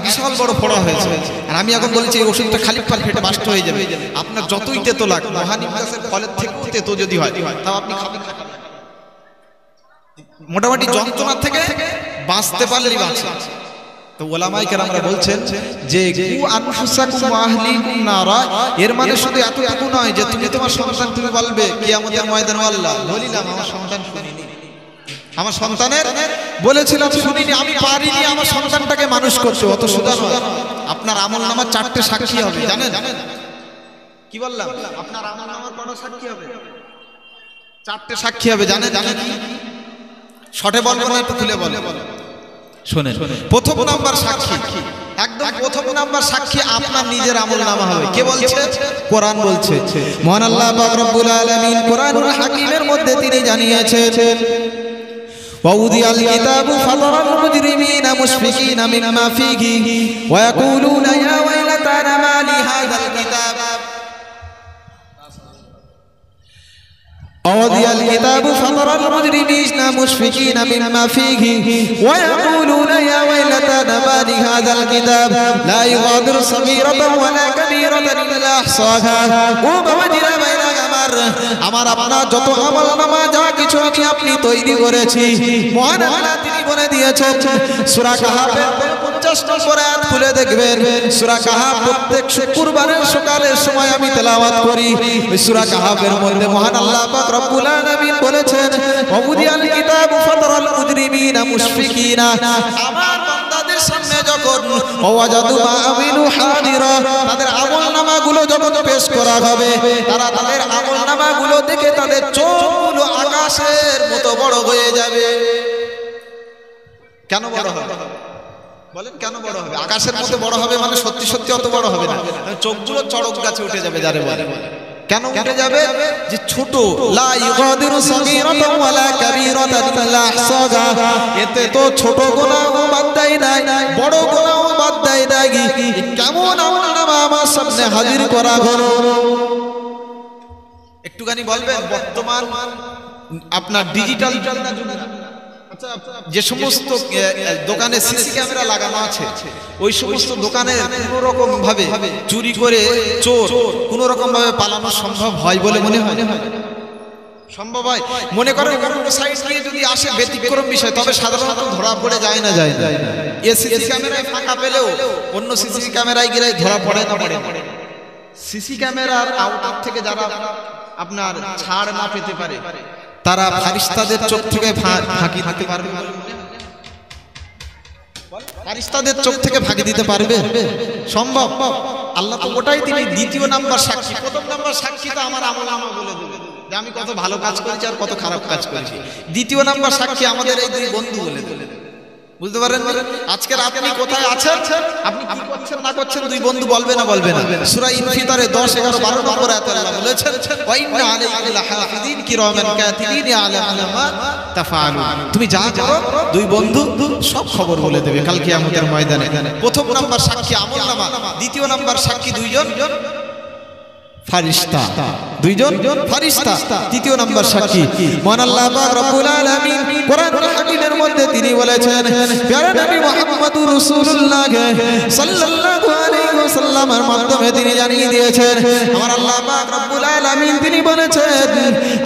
বিশাল বড় ফোড়া হয়েছে আর আমি এখন বলছি এই ওষুধটা খালি ফেটে বাস্ট হয়ে যাবে, আপনার যতই তেতো লাগ, মহানিম গাছের ফলের থেকেও তেতো যদি হয় তাও আপনি খাবেন। মোটামুটি যন্ত্রণা থেকে বাঁচতে পারলেই বাঁচে। তো ওলামায়ে কেরামরা বলছেন যে কু আনফুসাকুম ওয়া আহলিকুম নারা, এর মানে শুধু এতটুকু নয় যে তুমি তোমার সন্তান তুমি বলবে কিয়ামতের ময়দানে আল্লাহ বলিলাম আমার সন্তান শুনিনি, আমার সন্তানের বলেছিলাম শুনিনি, আমি পারিনি আমার সন্তানটাকে মানুষ করতে, অত সুদা নয়। আপনার আমলনামার 4টে সাক্ষী হবে, জানেন কি বললাম? আপনার আমলনামার কটা সাক্ষী হবে? 4টে সাক্ষী হবে, জানেন কি? শর্টে বলবো না, একটু খুলে বলে শোনেন। প্রথম নাম্বার সাক্ষী, একদম প্রথম নাম্বার সাক্ষী আপনার নিজের আমলনামা হবে। কে বলছে? কোরআন বলছে। মহান আল্লাহ পাক রব্বুল আলামিন কোরআনুল হাকিমের মধ্যে তিনি জানিয়েছেন وَوُضِعَ الْكِتَابُ فَتَرَى الْمُجْرِمِينَ مُشْفِقِينَ مِمَّا فِيهِ وَيَقُولُونَ يَا وَيْلَتَنَا مَا لِهَذَا الْكِتَابِ وَوُضِعَ الْكِتَابُ فَتَرَى الْمُجْرِمِينَ مُشْفِقِينَ مِمَّا فِيهِ وَيَقُولُونَ يَا وَيْلَتَنَا مَا لِهَذَا الْكِتَابِ لَا يُغَادِرُ صَغِيرَةً وَلَا كَبِيرَةً إِلَّا أَحْصَاهَا। ও বাবাজিরা ভাইরা আমার আপনার যত আমলনামা যা কিছু আপনি তৈরি করেছি, মহান আল্লাহ তিনি বলে দিয়েছেন সূরা কাহাফের 50 নম্বর আয়াত খুলে দেখবেন। সূরা কাহাফ প্রত্যেক শুক্রবারের সকালের সময় আমি তেলাওয়াত করি। ওই সূরা কাহাফের মধ্যে মহান আল্লাহ পাক রব্বুল আলামিন বলেছেন ওয়াউদিয়াল কিতাবু ফাতারাল মুজরিমিনা মুশফিকিনা, আমার বান্দাদের সামনে যখন ওয়াজাদু মা আমিলু হাদিরা, তাদের আমলনামাগুলো যখন পেশ করা হবে তারা তাদের আমলনামাগুলো দেখে তাদের চোখগুলো আকাশের মতো বড় হয়ে যাবে। কেন বড় হবে বলেন? কেন বড় হবে? আকাশের মতো বড় হবে মানে সত্যি সত্যি অত বড় হবে না, চোখগুলো চড়ক গাছে উঠে যাবে যারে বলে। কেন উঠে যাবে? যে ছোট লা ইগাদিরু সাগীরাতান ওয়ালা কাবীরাতান ইল্লা আহসাহা, এতে তো ছোট গুনাহও বাদ দেয় নাই, বড় গুনাহও বাদ দেয় নাই। কেমন আমলনামা আমার সামনে হাজির করা হলো একটুখানি বলবেন? বর্তমান আপনার ডিজিটাল যে সমস্ত দোকানে সিসি ক্যামেরা লাগানো আছে, ওই সমস্ত দোকানে কোনো রকম ভাবে চুরি করে চোর কোনো রকম ভাবে পালানো সম্ভব হয় বলে মনে হয়? সম্ভব হয়? মনে করেন অন্য সাইড দিয়ে যদি আসে ব্যতিক্রম বিষয়, তবে সাধারণত ধরা পড়ে যায় না। এই সিসি ক্যামেরায় ফাঁকা পেলেও অন্য সিসি ক্যামেরায় গেলে ধরা পড়ে না। সিসি ক্যামেরার আউটার থেকে যারা আপনার ছাড় না পেতে পারে তারা ফারিস্তাদের চোখ থেকে ফাঁকি দিতে পারবে? ফারিস্তাদের চোখ থেকে ফাঁকি দিতে পারবে? সম্ভব? আল্লাহ তো ওটাই তিনি দ্বিতীয় নাম্বার সাক্ষী। প্রথম নাম্বার সাক্ষী তো আমার আমলনামা বলে দেবে যে আমি কত ভালো কাজ করেছি আর কত খারাপ কাজ করেছি। দ্বিতীয় নাম্বার সাক্ষী আমাদের এই দুই বন্ধু বলে দেবে। বুঝতে পারেন? আজকের আপনি কোথায় আছেন, আপনি কি করছেন না করছেন, দুই বন্ধু বলবে না বলবে না? সূরা ইনফিতারে 10, 11, 12 নম্বর আয়াতে আল্লাহ বলেছেন ওয়া ইন্না আলাইকুম লাহাফিজিন কিরামান কাতিবিন ইয়ালামুনা মা তাফআলুন। তুমি যা করো দুই বন্ধু সব খবর বলে দেবে কাল কিয়ামতের ময়দানে। প্রথম নাম্বার সাক্ষী আমলনামা, দ্বিতীয় নাম্বার সাক্ষী দুইজন ফারিস্তা, দুইজন ফারিস্তা, তৃতীয় নাম্বার সাক্ষী মহান আল্লাহ পাক রব্বুল আলামিন কোরআনুল হাকিমের মধ্যে তিনি বলেছেন প্যারা নবী মুহাম্মদুর রাসূলুল্লাহ সাল্লাল্লাহু আলাইহি ওয়াসাল্লামের মাধ্যমে তিনি জানিয়ে দিয়েছেন আমার আল্লাহ পাক রব্বুল আলামিন তিনি বলেছেন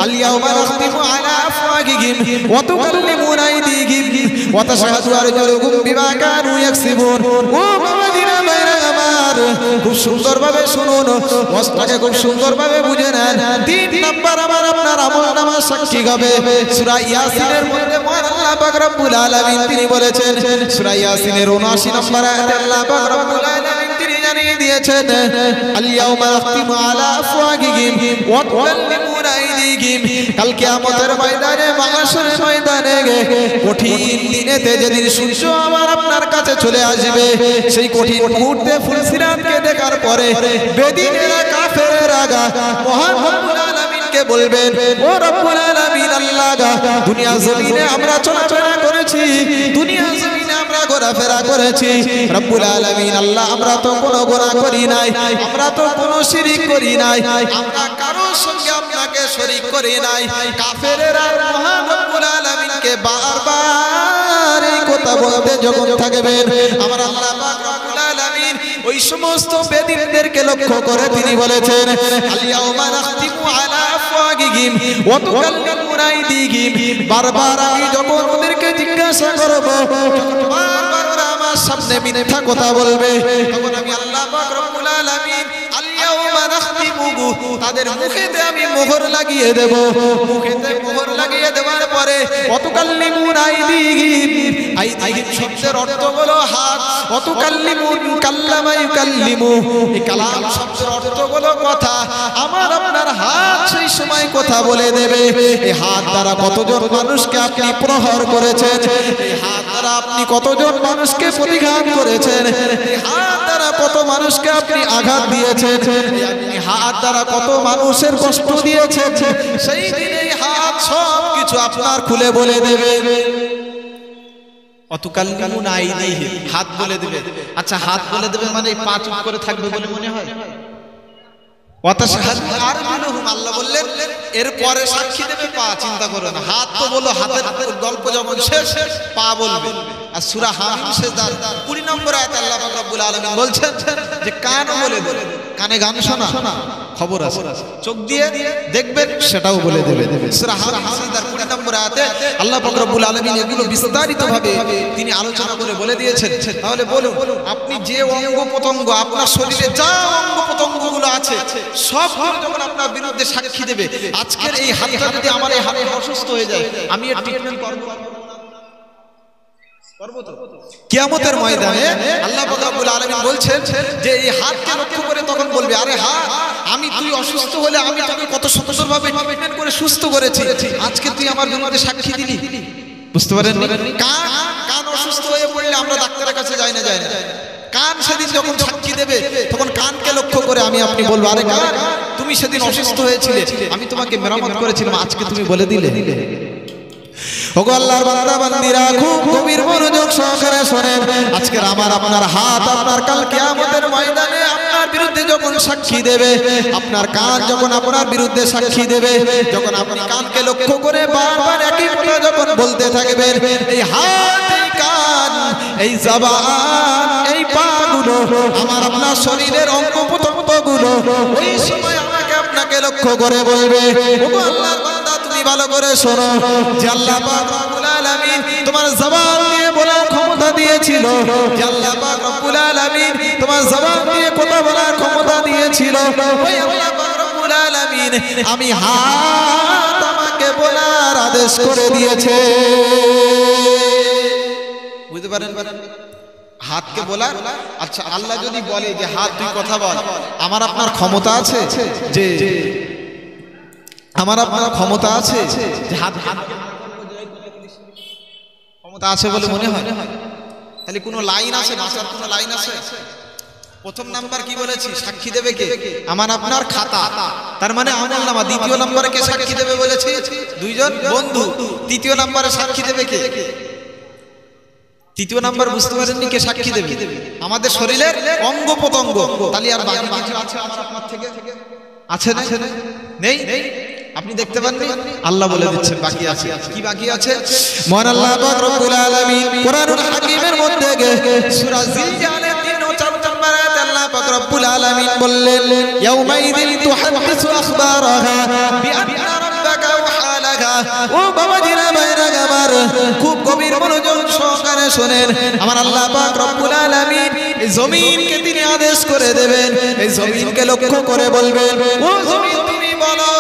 আল ইয়াউমা নাখতিমু আলা আফওয়াহিহিম ওয়া তুকাল্লিমুনা আইদিহিম ওয়া তাশহাদু আরজুলুহুম বিমা কানু ইয়াকসিবুন। ও বাবাদিরা ভাইরা আমার, খুব সুন্দরভাবে শুনুন, ওয়াজটাকে খুব সুন্দরভাবে বুঝে নেন। তিন নাম্বার আমার আপনার আমলনামার সাক্ষী হবে সূরা ইয়াসিনের মধ্যে মহান আল্লাহ পাক রব্বুল আলামিন তিনি বলেছেন সূরা ইয়াসিনের 79 নম্বর আয়াতে আল্লাহ পাক রব্বুল আলামিন তিনি জানিয়ে দিয়েছেন আল ইয়াউমা নাখতিমু আলা আফওয়াহিহিম ওয়া তুকাল্লিমুনা আইদিহিম। কাল কিয়ামতের ময়দানে, মাহশরের ময়দানে কঠিন দিনেতে যেদিন সূর্য আমার আপনার কাছে চলে আসবে, সেই কঠিন মুহূর্তে ফুলসিরাতকে দেখার পরে বেদিনেরা কাফেরেরা মহান রব্বুল আলামিনকে বলবেন ও রব্বুল আলামিন আল্লাহ দুনিয়া জমিনে আমরা চলাফেরা করেছি, দুনিয়া জমিনে আমরা ঘোরাফেরা করেছি, রব্বুল আলামিন আল্লাহ আমরা তো কোনো গুনাহ করি নাই, আমরা তো কোনো শিরক করি নাই, আমরা কারোর সঙ্গে আপনাকে শরীক করি নাই। কাফেরেরা মহান রব্বুল আলামিনকে বারবার এই কথা বলতে যখন থাকবেন আমার আল্লাহ পাক রব্বুল আলামিন ওই সমস্ত বেদিনদেরকে লক্ষ্য করে তিনি বলেছেন আল ইয়াউমা নাখতিমু আলা আফওয়াহিহিম ওয়া তুকাল্লিমুনা আইদিহিম। বারবার আমি যখন ওদেরকে জিজ্ঞাসা করব, বারবার ওরা আমার সামনে মিথ্যা কথা বলবে, তখন আমি আল্লাহ পাক রব্বুল আলামিন আল ইয়াউমা নাখতিমু তাদের মুখেতে আমি মোহর লাগিয়ে দেব। মুখেতে মোহর লাগিয়ে দেওয়ার পরে ওয়া তুকাল্লিমুনা আইদিহিম, আইদিহিম শব্দের অর্থ হলো হাত, ওয়া তুকাল্লিমুন কাল্লামা ইউকাল্লিমু, এই কালাম শব্দের অর্থ হলো কথা। আমার আপনার হাত সেই সময় কথা বলে দেবে। এই হাত দ্বারা কতজন মানুষকে আপনি প্রহার করেছেন, এই হাত দ্বারা আপনি কতজন মানুষকে প্রতিঘাত করেছেন, এই হাত দ্বারা কত মানুষকে আপনি আঘাত দিয়েছেন, এই হাত দ্বারা কত মানুষের কষ্ট দিয়েছেন, সেই দিন এই হাত সব কিছু আপনার খুলে বলে দেবে। অতুকাল্লিমুনা আইদিহিম, হাত বলে দেবে। আচ্ছা, হাত বলে দেবে মানে পা চুপ করে থাকবে বলে মনে হয়? ওয়াতাশহাদু আরজুলুহুম, আল্লাহ বললেন এরপরে সাক্ষী দেবে পা। চিন্তা করো না, হাত তো বলো, হাতের গল্প যখন শেষ পা বলবে। আর সূরা হামিম সেজদার 20 নম্বর আয়াতে আল্লাহ পাক রব্বুল আলামিন বলছেন যে কানও বলে দেবে। কানে গান শোনা খবর আছে, চোখ দিয়ে দেখবেন সেটাও বলে দেবে। সূরা হামিম সেজদার 20 নম্বর আয়াতে আল্লাহ পাক রব্বুল আলামিন এগুলো বিস্তারিতভাবে তিনি আলোচনা করে বলে দিয়েছেন। তাহলে বলুন, আপনি যে অঙ্গ প্রত্যঙ্গ আপনার শরীরে যা অঙ্গ প্রত্যঙ্গগুলো আছে সব যখন আপনার বিরুদ্ধে সাক্ষী দেবে, আজকের এই হাতটা যদি আমার এই হাতে অসুস্থ হয়ে যায়, আমি এর ট্রিটমেন্ট করব তো? কিয়ামতের ময়দানে আল্লাহ পাক রব্বুল আলামিন বলছেন যে এই হাতকে লক্ষ্য করে তখন বলবে আরে হাত, আমি তুই অসুস্থ হলে আমি তোকে কত সুন্দরভাবে ট্রিটমেন্ট করে সুস্থ করেছি, আজকে তুই আমার বিরুদ্ধে সাক্ষী দিলি। বুঝতে পারেন? কান অসুস্থ হয়ে পড়লে আমরা ডাক্তারের কাছে যাই না। কান সেদিন যখন সাক্ষী দেবে তখন কানকে লক্ষ্য করে আমি আপনি বলবো আরে কান, তুমি সেদিন অসুস্থ হয়েছিলে, আমি তোমাকে মেরামত করেছিলাম, আজকে তুমি বলে দিলে। ওগো আল্লাহর বান্দা বান্দিরা, খুব গভীর মনোযোগ সহকারে শুনেন। আজকের আমার আপনার হাত আপনার কাল কিয়ামতের ময়দানে আপনার বিরুদ্ধে যখন সাক্ষী দেবে, আপনার কান যখন আপনার বিরুদ্ধে সাক্ষী দেবে, যখন আপনি কানকে লক্ষ্য করে বারবার একই কথা যখন বলতে থাকবেন, এই হাত, এই কান, এই জবান, এই পাগুলো, আমার আপনার শরীরের অঙ্গ প্রত্যঙ্গগুলো ওই সময় আমাকে আপনাকে লক্ষ্য করে বলবে ওগো আল্লাহর বান্দা, তুমি ভালো করে শোনো যে আল্লাহ পাক রব্বুল আলামিন তোমার জবান দিয়ে বলার ক্ষমতা দিয়েছিল, যে আল্লাহ পাক রব্বুল আলামিন তোমার জবান দিয়ে কথা বলার ক্ষমতা দিয়েছিল, ওই আল্লাহ পাক রব্বুল আলামিন আমি হাত আমাকে বলার আদেশ করে দিয়েছে। বুঝতে পারেন? হাতকে বলার, আচ্ছা আল্লাহ যদি বলে যে হাত তুই কথা বল, আমার আপনার ক্ষমতা আছে যে আমার আপনার ক্ষমতা আছে যে হাত ক্ষমতা আছে বলে মনে হয়? তাহলে কোনো লাইন আছে, ভাষার কোনো লাইন আছে? প্রথম নাম্বার কি বলেছি? সাক্ষী দেবে কে? আমার আপনার খাতা, তার মানে আমলনামা। দ্বিতীয় নম্বরে কে সাক্ষী দেবে বলেছি? দুইজন বন্ধু। তৃতীয় নম্বরে সাক্ষী দেবে কে? তৃতীয় নাম্বার বুঝতে পারেননি কে সাক্ষী দেবে? আমাদের শরীরের অঙ্গ প্রত্যঙ্গ। তাহলে আর বাকি কিছু আছে আমার আপনার থেকে? আছে না? নেই? আপনি দেখতে পাননি? আল্লাহ বলে দিচ্ছেন বাকি আছে। কি বাকি আছে? মহান আল্লাহ পাক রব্বুল আলামিন কোরআনুল হাকিমের মধ্যে সূরা জিলজালের 3 ও 4 নম্বর আয়াতে আল্লাহ পাক রব্বুল আলামিন বললেন, ইয়াউমাইযিন তুহাদ্দিসু আখবারাহা বিআন্না রাব্বাকা ওয়াহালাহা। ও বাবাজিরা, ভাইরা আমার, খুব গভীর মনোযোগ সহকারে শুনেন। আমার আল্লাহ পাক রব্বুল আলামিন এই জমিনকে তিনি আদেশ করে দেবেন, এই জমিনকে লক্ষ্য করে বলবেন, ও জমিন তুমি বলো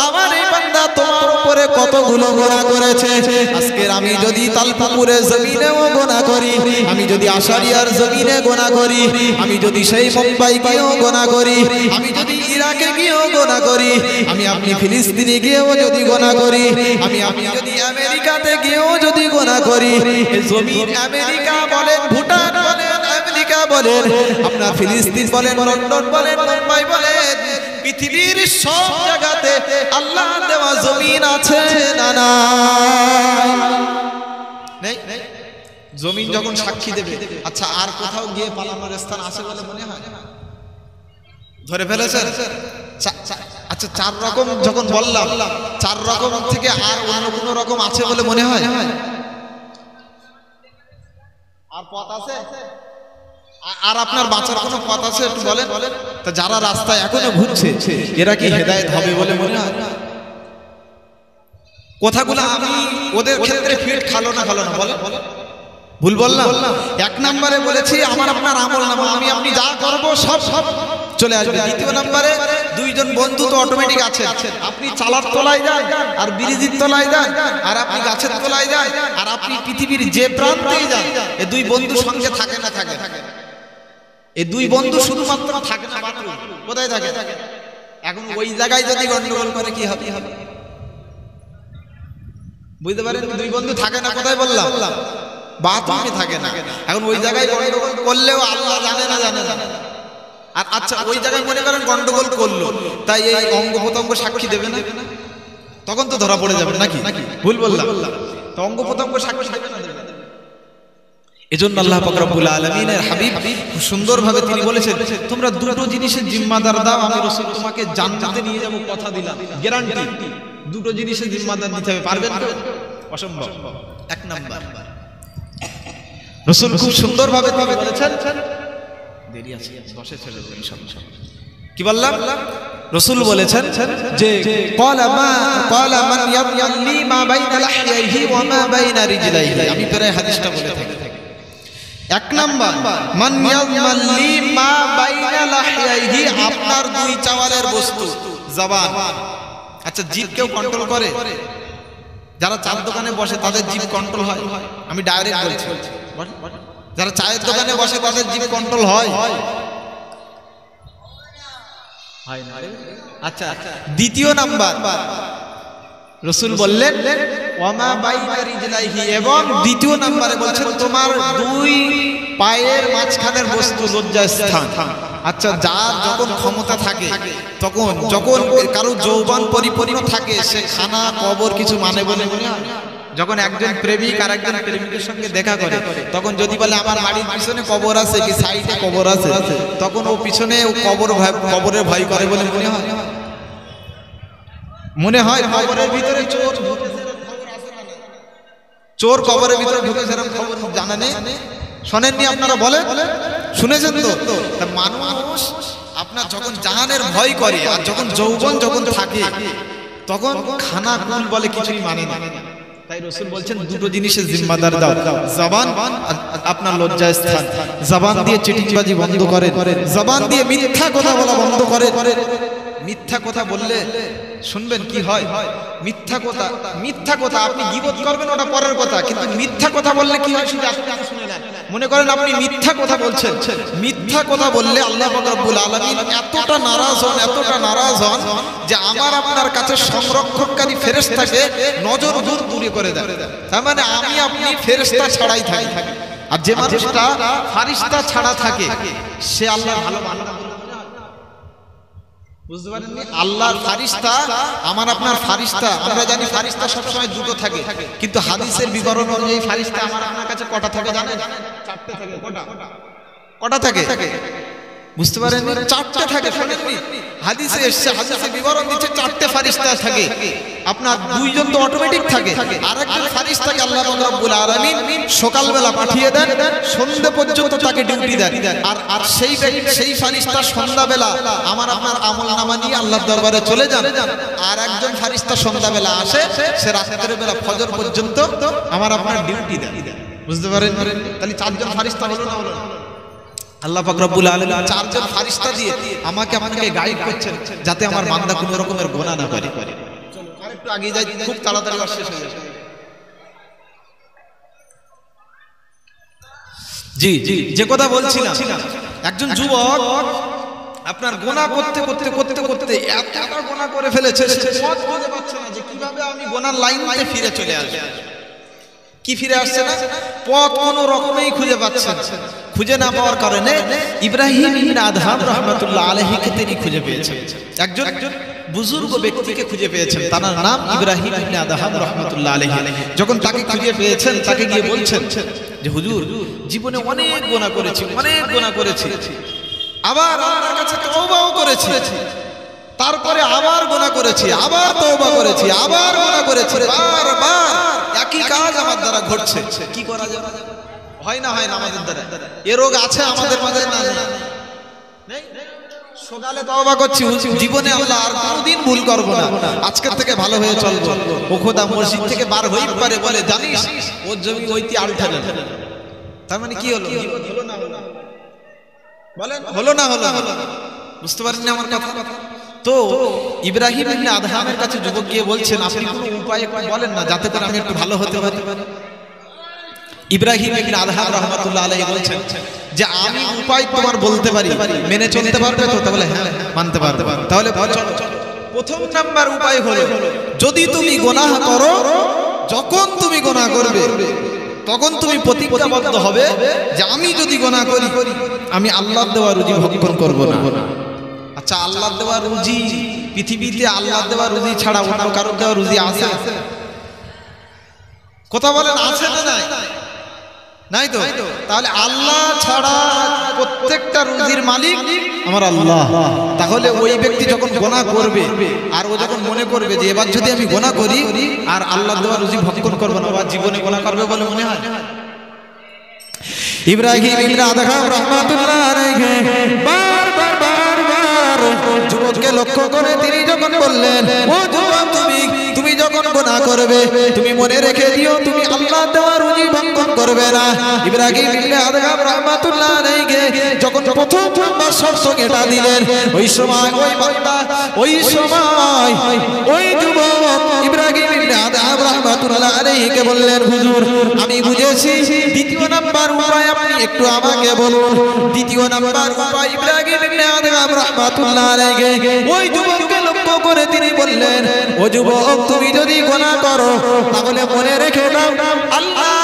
আমার এই বান্দা তোমার উপরে কতগুলো গুনাহ করেছে। আজকে আমি যদি তালপুকুরের জমিনেও গুনাহ করি, আমি যদি আশারিয়ার জমিনে গুনাহ করি, আমি যদি সেই মুম্বাই গিয়েও গুনাহ করি, আমি যদি ইরাকে গিয়েও গুনাহ করি, আমি আপনি ফিলিস্তিনে গিয়েও যদি গুনাহ করি, আমি আপনি যদি আমেরিকাতে গিয়েও যদি গুনাহ করি, এই জমিন আমেরিকা বলেন, ভুটান বলেন, আমেরিকা বলেন, আপনার ফিলিস্তিন বলেন, লন্ডন বলেন, মুম্বাই বলেন, পৃথিবীর সব জায়গাতে আল্লাহ দেওয়া জমিন আছে না নাই? জমিন যখন সাক্ষী দেবে, আচ্ছা আর কোথাও গিয়ে পালানোর স্থান আছে বলে মনে হয়? ধরে ফেলেছেন? আচ্ছা 4 রকম যখন বললাম, 4 রকম থেকে আর অন্য কোনো রকম আছে বলে মনে হয়? আর পথ আছে? আর আপনার বাঁচার কোনো পথ আছে একটু বলেন? তা যারা রাস্তায় এখনো ঘুরছে এরা কি হেদায়েত হবে বলে মনে হয়? কথাগুলো আমি ওদের ক্ষেত্রে ফিট খালো না বলে ভুল বললাম? 1 নম্বরে বলেছি আমার আপনার আমলনামা, আমি আপনি যা করব সব চলে আসবে। দ্বিতীয় নম্বরে দুইজন বন্ধু তো অটোমেটিক আছে, আপনি চালার তলায় যান আর ব্রিজের তলায় যান, আর আপনি গাছের তলায় যান, আর আপনি পৃথিবীর যে প্রান্তেই যান, এই দুই বন্ধু সঙ্গে থাকে না? থাকে। এই দুই বন্ধু শুধুমাত্র থাকে না বাথরুম, কোথায় থাকে? এখন ওই জায়গায় যদি গন্ডগোল করে কি হবে? বুঝতে পারেন? দুই বন্ধু থাকে না কোথায় বললাম? বাথরুমে থাকে না। এখন ওই জায়গায় গন্ডগোল করলেও আল্লাহ জানে না। আর আচ্ছা ওই জায়গায় মনে করেন গন্ডগোল করলো, তাই এই অঙ্গ প্রত্যঙ্গ সাক্ষী দেবে না? তখন তো ধরা পড়ে যাবে নাকি? ভুল বললাম? তো অঙ্গ প্রত্যঙ্গ সাক্ষী দেবে না? এজন্য আল্লাহ পাক রব্বুল আলামিনের হাবিব খুব সুন্দরভাবে তিনি বলেছেন, তোমরা দুটো জিনিসের জিম্মাদার দাও, আমি রাসূল তোমাকে জান্নাতে নিয়ে যাব, কথা দিলাম, গ্যারান্টি। দুটো জিনিসের জিম্মাদার দিতে হবে, পারবেন তো? অসম্ভব। 1 নাম্বার, রাসূল খুব সুন্দরভাবে তিনি বলেছেন, দেরি আছে 10-এ ছেড়ে দেব ইনশাআল্লাহ। কি বললাম? রাসূল বলেছেন যে ক্বালা মান ইয়ালি মা বাইনা লাহইহি ওয়া মা বাইনা রিজলাইহি। আমি প্রায় হাদিসটা বলে থাকি। 1 নাম্বার, মান ইয়ালি মা বাইনা লাহইহি, আপনার দুই চাওয়ালের বস্তু জবান। আচ্ছা জিভ কেউ কন্ট্রোল করে? যারা চার দোকানে বসে তাদের জিভ কন্ট্রোল হয়? আমি ডাইরেক্ট বলছি, যারা চায়ের দোকানে বসে তাদের জিভ কন্ট্রোল হয়? আচ্ছা দ্বিতীয় নাম্বার, রাসূল বললেন ওয়ামা বাইনা রিজলাইহি, এবং দ্বিতীয় নম্বরে বলছেন তোমার দুই পায়ের মাঝখানের বস্তু লজ্জাস্থান। আচ্ছা যার যখন ক্ষমতা থাকে, যখন কারো যৌবন পরিপূর্ণ থাকে, সে খানা কবর কিছু মানে বলে মনে হয়? যখন একজন প্রেমিক আর একজন প্রেমিকের সঙ্গে দেখা করে, তখন যদি বলে আমার বাড়ির পিছনে কবর আছে কি সাইডে কবর আছে, তখন ও পিছনে কবরের ভয় করে বলে মনে হয়? মনে হয় কবরের ভিতরে চোর কবরের ভিতরে ঢুকে সেরকম খবর জানা নেই? শোনেননি আপনারা? বলেন, শুনেছেন তো? মানুষ আপনার যখন জাহানের ভয় করে আর যখন যৌবন যখন থাকে, তখন খানা কুল বলে কিছুই মানে না। তাই রাসূল বলছেন দুটো জিনিসের জিম্মাদার দাও, জবান আপনার লজ্জার স্থান। জবান দিয়ে চিটিংবাজি বন্ধ করেন, জবান দিয়ে মিথ্যা কথা বলা বন্ধ করেন। মিথ্যা কথা বললে শুনবেন কি হয়? মিথ্যা কথা, মিথ্যা কথা আপনি গীবত করবেন ওটা পরের কথা, কিন্তু মিথ্যা কথা বললে কি হয় শুধু আপনি শুনে নেন। মনে করেন আপনি মিথ্যা কথা বলছেন, মিথ্যা কথা বললে আল্লাহ পাক রব্বুল আলামিন এতটা নারাজ হন, এতটা নারাজ হন যে আমার আপনার কাছে সংরক্ষণকারী ফেরেশতাকে নজর দূরে করে দেন। তার মানে আমি আপনি ফেরেশতা ছাড়াই থাকি, আর যে মানুষটা ফারিস্তা ছাড়া থাকে সে আল্লাহর ভালো বান্দা। বুঝতে পারেননি? আল্লাহর ফারিস্তা আমার আপনার ফারিস্তা, আমরা জানি ফারিস্তা সবসময় দুটো থাকে, কিন্তু হাদিসের বিবরণ অনুযায়ী ফারিস্তা আমার আপনার কাছে কটা থাকে জানেন? চারটে থাকে। কটা থাকে? বুঝতে পারেননি? চারটে থাকে। শুনেননি? হাদিসে এসেছে, হাদিসে বিবরণ দিচ্ছে চারটে ফারিস্তা থাকে। আপনার দুইজন তো অটোমেটিক থাকে, আরেকজন ফারিস্তাকে আল্লাহ রাব্বুল আলামিন সকালবেলা পাঠিয়ে দেন, সন্ধ্যা পর্যন্ত তাকে ডিউটি দেন। আর সেই ফারিস্তা সন্ধ্যাবেলা আমার আপনার আমলনামা নিয়ে আল্লাহর দরবারে চলে যান। আর একজন ফারিস্তা সন্ধ্যাবেলা আসে, সে রাতের বেলা ফজর পর্যন্ত আমার আপনার ডিউটি দেন। বুঝতে পারেন? তাহলে চারজন ফারিস্তা হলো না? হলো না? আল্লাহ পাক রব্বুল আলামিন চারজন ফারিস্তা দিয়ে আমাকে আপনাকে গাইড করছেন যাতে আমার বান্দা কোনো রকমের গুনাহ না করে। চলো আরেকটু আগে যাই, খুব তাড়াতাড়ি শেষ হয়ে যাবে। জি জি, যে কথা বলছিলাম, একজন যুবক আপনার গুনাহ করতে করতে করতে করতে এতটা গুনাহ করে ফেলেছে সে পথ খুঁজে পাচ্ছে না যে কিভাবে আমি গুনাহর লাইনতে ফিরে চলে আসব। কি ফিরে আসছে না? পথ কোনো রকমেই খুঁজে পাচ্ছে না। খুঁজে না পাওয়ার কারণে ইব্রাহিম ইবনে আদহাম রাহমাতুল্লাহ আলাইহিকে তিনি খুঁজে পেয়েছেন। একজন বুজুর্গ ব্যক্তিকে খুঁজে পেয়েছেন, তার নাম ইব্রাহিম ইবনে আদহাম রাহমাতুল্লাহ আলাইহি। যখন তাকে খুঁজে পেয়েছেন, তাকে গিয়ে বলছেন যে হুজুর, জীবনে অনেক গুনাহ করেছি, অনেক গুনাহ করেছি, আবার আল্লাহর কাছে তওবাও করেছি, তারপরে আবার গুনাহ করেছি, আবার তওবা করেছি, আবার গুনাহ করেছি, বারবার একই কাজ আমার দ্বারা ঘটছে। কি করা যাবে? হয় না আমাদের দ্বারা? এ রোগ আছে আমাদের মাঝে না? নেই? সকালে তওবা করছি, জীবনে আল্লাহ আর কোনদিন ভুল করব না, আজকের থেকে ভালো হয়ে চলবো। ও খোদা মসজিদ থেকে বার হইতে পারে বলে জানিস ওর জমি ওইটি আলটা না। তার মানে কি হলো? হলো না? বলেন হলো না? বুঝতে পারেন না আমার কথা? তো ইব্রাহিম ইবনে আদহামের কাছে যুবক গিয়ে বলছেন, আপনি কোনো উপায় বলেন না যাতে করে আমি একটু ভালো হতে পারি। ইব্রাহিম ইবনে আদহাম রাহমাতুল্লাহ আলাইহি বলছেন যে আমি উপায় তোমার বলতে পারি, মেনে চলতে পারবে তো? তাহলে হ্যাঁ, মানতে পারবে। তাহলে চলো। প্রথম নাম্বার উপায় হলো, যদি তুমি গুনাহ করো, যখন তুমি গুনাহ করবে তখন তুমি প্রতিজ্ঞাবদ্ধ হবে যে আমি যদি গুনাহ করি আমি আল্লাহর দেওয়া রুজি ভক্ষণ করব না। আচ্ছা, আল্লাহর দেওয়া রুজি, পৃথিবীতে আল্লাহর দেওয়া রুজি ছাড়া অন্য কারোর দেওয়া রুজি আছে? কথা বলেন, আছে না নাই? নাই তো? তাহলে আল্লাহ ছাড়া প্রত্যেকটা রুজির মালিক আমার আল্লাহ। তাহলে ওই ব্যক্তি যখন গুনাহ করবে আর ও যখন মনে করবে যে এবার যদি আমি গুনাহ করি আর আল্লাহ দেওয়া রুজি ভক্ষণ করব না, বা জীবনে গুনাহ করবে বলে মনে হয়? ইব্রাহিম ইবনে আদহাম রাহমাতুল্লাহ আলাইহি বারবার যুবককে লক্ষ্য করে তিনি যখন বললেন, ও যুবক, তুমি যখন গুনাহ করবে তুমি মনে রেখে দিও তুমি আল্লাহ দেওয়া রুজি ভক্ষণ করবে না। ইব্রাহিম ইবনে আদহাম রাহমাতুল্লাহ আলাইহি যখন প্রথম শর্ত এটা দিলেন, ওই সময় ওই বান্দা, ওই সময় ওই যুবক ইব্রাহিম ইবনে আদহাম রাহমাতুল্লাহ আলাইহিকে বললেন, হুজুর আমি বুঝেছি, দ্বিতীয় নাম্বার উপায় আপনি একটু আমাকে বলুন। দ্বিতীয় নাম্বার উপায় ইব্রাহিম ইবনে আদহাম রাহমাতুল্লাহ আলাইহি ওই যুবককে লক্ষ্য করে তিনি বললেন, ও যুবক, তুমি যদি গুনাহ করো তাহলে মনে রেখে দাও আল্লাহ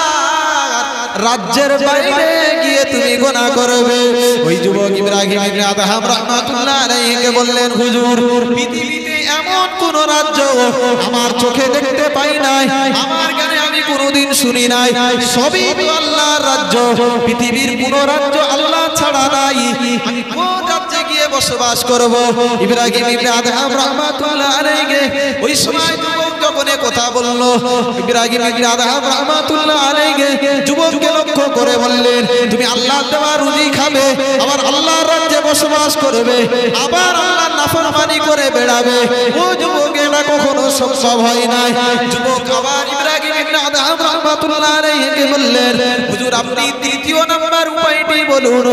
রাজ্যের বাইরে গিয়ে তুমি গুনাহ করবে। ওই যুবক ইব্রাহিম ইবনে আদহাম রাহমাতুল্লাহ আলাইহিকে বললেন, হুজুর, পৃথিবীতে এমন কোন রাজ্য আমার চোখে দেখতে পাই নাই, আমার কানে আমি কোনোদিন শুনি নাই, সবই তো আল্লাহর রাজ্য। পৃথিবীর কোন রাজ্য আল্লাহ ছাড়া নাই, আমি কোন রাজ্যে গিয়ে বসবাস করব? ইব্রাহিম ইবনে আদহাম রাহমাতুল্লাহ আলাইহি ওই সময় যুবক যখন কথা বলল, ইব্রাহিম ইবনে আদহাম রাহমাতুল্লাহ আলাইহি যুবককে লক্ষ্য করে বললেন, তুমি আল্লাহর দেওয়া রুজি খাবে, আবার আল্লাহর রাজ্যে বসবাস করবে, আবার আল্লাহর নাফরমানি করে বেড়াবে। ও যুবক, এটা কখনো সম্ভব হয় না। যুবক আবার ইব্রাহিম ইবনে আদহাম রাহমাতুল্লাহ আলাইহি বললেন, হুজুর আপনি তৃতীয় নাম্বার উপায়টি বলুন।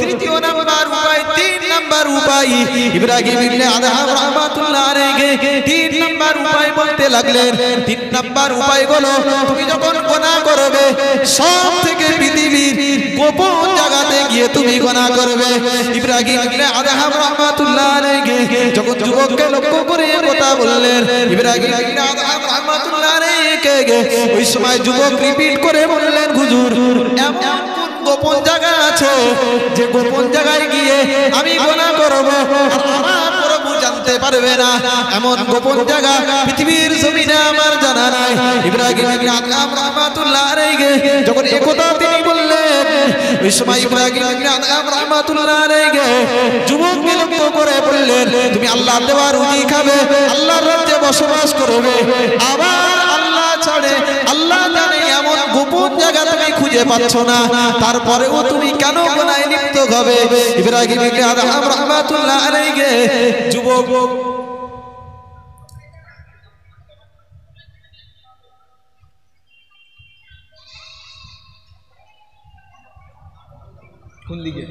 তৃতীয় নাম্বার উপায় উপায়, 3 নাম্বার উপায় ইব্রাহিম ইবনে আদহাম রাহমাতুল্লাহ আলাইহি 3 নাম্বার উপায় বলতে লাগলেন। 3 নাম্বার উপায় হলো তুমি যখন গুনাহ করবে সব থেকে পৃথিবীর গোপন জায়গাতে গিয়ে তুমি গুনাহ করবে। ইব্রাহিম ইবনে আদহাম রাহমাতুল্লাহ আলাইহি যখন যুবককে লক্ষ্য করে কথা বললেন, ইব্রাহিম ইবনে আদহাম রাহমাতুল্লাহ আলাইহি ওই সময় যুবক রিপিট করে বললেন, হুজুর এমন কোন গোপন জায়গা আছে যে গোপন জায়গায় গিয়ে আমি গুনাহ করব আর আমার প্রভু জানতে পারবে না? এমন গোপন জায়গা পৃথিবীর জমিনে আমার জানা নাই। ইব্রাহিম ইবনে আদহাম রাহমাতুল্লাহ আলাইহি যখন একথা তিনি বললেন, ওই সময় ইব্রাহিম ইবনে আদহাম রাহমাতুল্লাহ আলাইহি যুবককে লক্ষ্য করে বললেন, তুমি আল্লাহর দেওয়া রুজি খাবে, আল্লাহর রাজ্যে বসবাস করবে, আবার আল্লাহ ছাড়ে আল্লাহ জানে এমন গোপন জায়গা তুমি খুঁজে পাচ্ছ না, তারপরেও তুমি কেন গুনাহে লিপ্ত হবে? ইব্রাহিম ইবনে আদহাম রাহমাতুল্লাহ আলাইহি যুবক কোন দিকে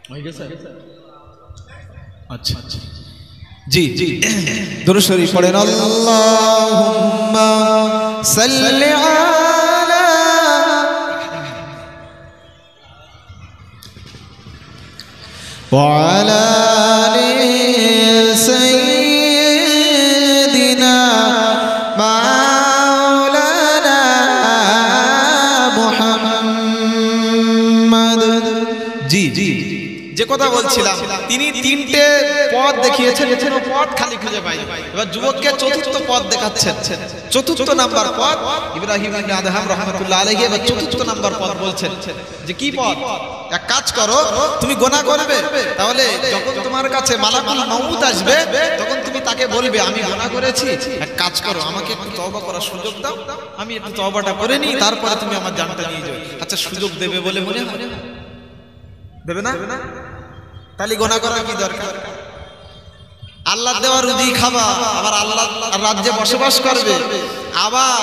হয়ে গেছে? আচ্ছা জি জি দুরূদ শরীফ পড়েন। আল্লাহুম্মা সাল্লি আলা ওয়া আলা আলি সাইয়্যিদিনা মাওলানা মুহাম্মদ। জি জি যে কথা বলছিলাম, তিনি 3টে পথ দেখিয়েছেন, এছাড়াও পথ খালি খুঁজে পাই। এবার যুবককে চতুর্থ পথ দেখাচ্ছেন, চতুর্থ নাম্বার পথ ইব্রাহিম ইবনে আদহাম রাহমাতুল্লাহ আলাইহি এবার চতুর্থ নাম্বার পথ বলছেন যে কি পথ? এক কাজ করো, তুমি গুনাহ করবে, তাহলে যখন তোমার কাছে মালাকুল মাউত আসবে তখন তুমি তাকে বলবে আমি গুনাহ করেছি, এক কাজ করো আমাকে একটু তওবা করার সুযোগ দাও, আমি একটু তওবাটা করে নিই, তারপরে তুমি আমার জানটা নিয়ে যাও। আচ্ছা সুযোগ দেবে বলে মনে হয়? দেবে না? তাহলে গুনাহ করার কি দরকার? আল্লাহ দেওয়া রুজি খাবা, আবার আল্লাহ রাজ্যে বসবাস করবে, আবার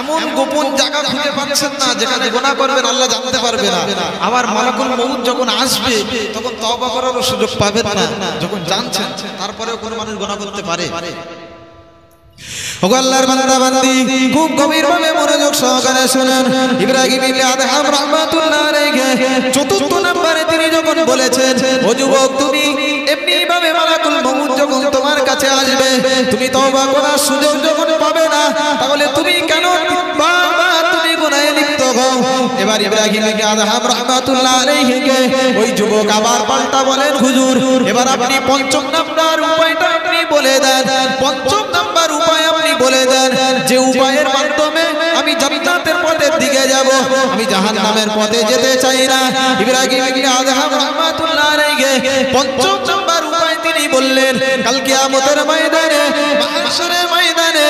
এমন গোপন জায়গা খুঁজে পাচ্ছেন না যেখানে গুনাহ করবেন আল্লাহ জানতে পারবে না, আবার মালাকুল মউত যখন আসবে তখন তওবা করার সুযোগ পাবেন না। যখন জানছেন তারপরেও কোন মানুষ গুনাহ করতে পারে? ওগো আল্লাহর বান্দা বান্দি, খুব গভীরভাবে মনোযোগ সহকারে শুনেন। ইব্রাহিম ইবনে আদহাম রাহমাতুল্লাহ আলাইহি চতুর্থ নম্বরে তিনি যখন বলেছেন, ও যুবক তুমি এমনি ভাবে মালাকুল মউত যখন তোমার কাছে আসবে, তুমি তওবা করার সুযোগ যখন পাবে না, তাহলে তুমি কেন বারবার তুমি গুনাহে লিপ্ত হও? এবার ইব্রাহিম ইবনে আদহাম রাহমাতুল্লাহ আলাইহি ওই যুবক আবার পাল্টা বলেন, হুজুর এবার আপনি পঞ্চম নাম্বার উপায়টা আপনি বলে দেন। পঞ্চম নাম্বার উপায় আপনি বলে দেন যে উপায়ের মাধ্যমে আমি জান্নাতের পথের দিকে যাব, আমি জাহান্নামের পথে যেতে চাই না। ইব্রাহিম ইবনে আদহাম রাহমাতুল্লাহ আলাইহি পঞ্চম নাম্বার উপায় তিনি বললেন, কাল কিয়ামতের ময়দানে, মাহশরের ময়দানে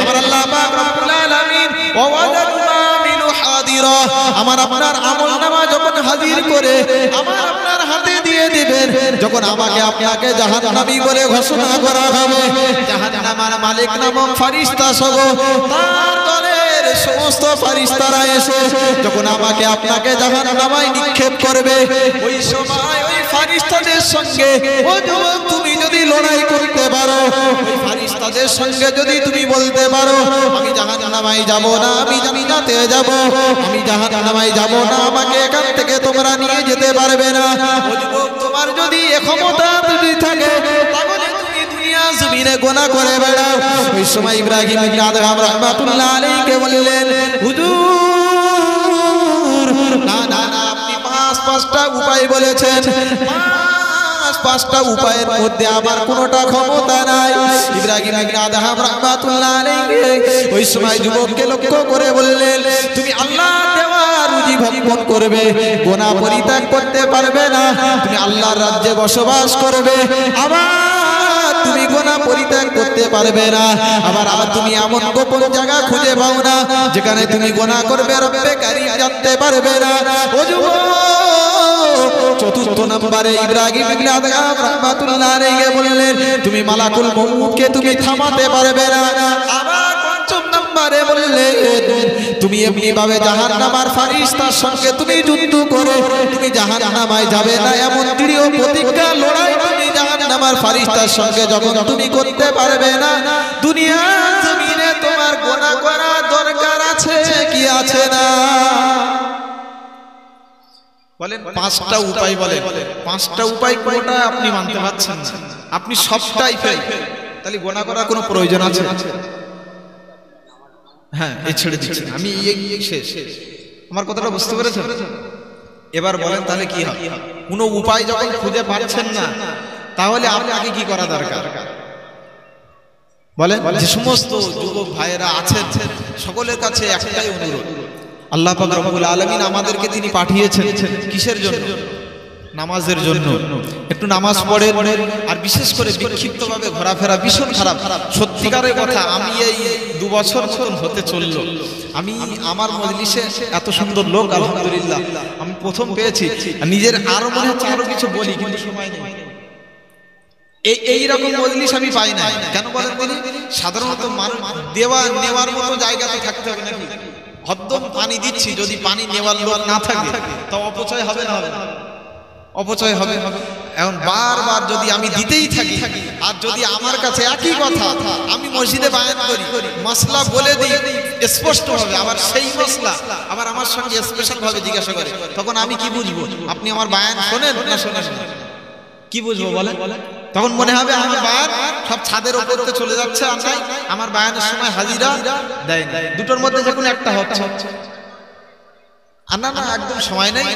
আমার আল্লাহ পাক রব্বুল আলামিন ওয়াদাল আমিনু হাদিরা, আমার আপনার আমলনামা যখন হাজির করে আমার আপনার হাতে দিয়ে দিবেন, যখন আমাকে আপনাকে জাহান্নামী বলে ঘোষণা করা হবে, জাহান্নামের মালিক নামক ফেরেশতা সহ তার দলের সমস্ত ফেরেশতারা এসে যখন আমাকে আপনাকে জাহান্নামায় নিক্ষেপ করবে, ওই সময় ওই ফেরেশতাদের সঙ্গে ও যুবক তুমি যদি লড়াই করতে পারো, ওই ফেরেশতাদের সঙ্গে যদি তুমি বলতে পারো আমি জাহান্নামায় যাব না, আমি জান্নাতে যাব, আমি জাহান্নামায় যাব না, আমাকে এখান থেকে তোমরা নিয়ে যেতে পারবে না, ও যুবক তোমার যদি এই ক্ষমতা যদি থাকে তাহলে তুমি দুনিয়া জমিনে গুনাহ করে বেড়াও। ওই সময় ইব্রাহিম ইবনে আদহাম রাহমাতুল্লাহ আলাইহি বললেন, হুজুর না না না, আপনি পাঁচটা উপায় বলেছেন, পাঁচটা উপায়ের মধ্যে আমার কোনটা ক্ষমতা নাই। ইব্রাহিম ইবনে আদহাম রাহমাতুল্লাহ আলাইহি ওই সময় যুবককে লক্ষ্য করে বললেন, তুমি আল্লাহ দেওয়া রুজি ভক্ষণ করবে, গুনাহ পরিত্যাগ করতে পারবে না, তুমি আল্লাহর রাজ্যে বসবাস করবে, আবার তুমি গুনাহ পরিত্যাগ করতে পারবে না, আবার তুমি এমন গোপন জায়গা খুঁজে পাও না যেখানে তুমি গুনাহ করবে রব্বে কারীম জানতে পারবে না। ও যুবক চতুর্থ নম্বরে ইব্রাহিম ইবনে আদহাম রাহমাতুল্লাহ আলাইহি বললেন, তুমি মালাকুল মউতকে তুমি থামাতে পারবে না, আবার পঞ্চম নম্বর নম্বরে বললেন তুমি এমনি ভাবে জাহান্নামের ফেরেশতার সঙ্গে তুমি যুদ্ধ করো, তুমি জাহান্নামায় যাবে না এমন দৃঢ় প্রতিজ্ঞা লড়াই তুমি জাহান্নামের ফেরেশতার সঙ্গে যখন তুমি করতে পারবে না, দুনিয়ার জমিনে তোমার গুনাহ করা দরকার আছে কি আছে না? বলেন পাঁচটা উপায়, বলেন পাঁচটা উপায় কোনটা আপনি মানতে পারছেন না, আপনি সবটাই ফেল, তাহলে গুনাহ করার কোনো প্রয়োজন আছে? হ্যাঁ, এই ছেড়ে দিচ্ছি আমি, এই শেষ। আমার কথাটা বুঝতে পেরেছেন? এবার বলেন তাহলে কি হবে? কোনো উপায় যখন খুঁজে পাচ্ছেন না, তাহলে আপনাকে কি করা দরকার? বলেন। যে সমস্ত যুবক ভাইয়েরা আছেন সকলের কাছে একটাই অনুরোধ, আল্লাহ পাক রব্বুল আলামিন আমাদেরকে তিনি পাঠিয়েছেন কিসের জন্য? নামাজের জন্য। একটু নামাজ পড়েন, আর বিশেষ করে বিক্ষিপ্তভাবে ঘোরাফেরা ভীষণ খারাপ। সত্যিকারের কথা, আমি এই 2 বছর মতন হতে চললো, আমি আমার মজলিসে এত সুন্দর লোক আলহামদুলিল্লাহ আমি প্রথম পেয়েছি। নিজের আরো মনে হচ্ছে আরো কিছু বলি, কিন্তু সময় নেই। এইরকম মজলিস আমি পাই না। কেন বলেন? বলি সাধারণত নেওয়ার মতো জায়গাতে থাকতে হবে নাকি? হদ্দম পানি দিচ্ছি, যদি পানি নেওয়ার লোক না থাকে তা অপচয় হবে না? হবে, অপচয় হবে। এখন বারবার যদি আমি দিতেই থাকি, আর যদি আমার কাছে একই কথা আমি মসজিদে বায়ান করি, মাসলা বলে দিই স্পষ্ট ভাবে, আবার সেই মাসলা আবার আমার সঙ্গে স্পেশাল ভাবে জিজ্ঞাসা করে, তখন আমি কি বুঝবো? আপনি আমার বায়ান শোনেন না শোনেন? কি বুঝবো বলেন? তখন মনে হবে আমার বায়ান সব ছাদের উপরে চলে যাচ্ছে, আর নাই আমার বায়ানের সময় হাজিরা দেয় না। দুটোর মধ্যে যে কোনো একটা হচ্ছে। না না, একদম সময় নেই।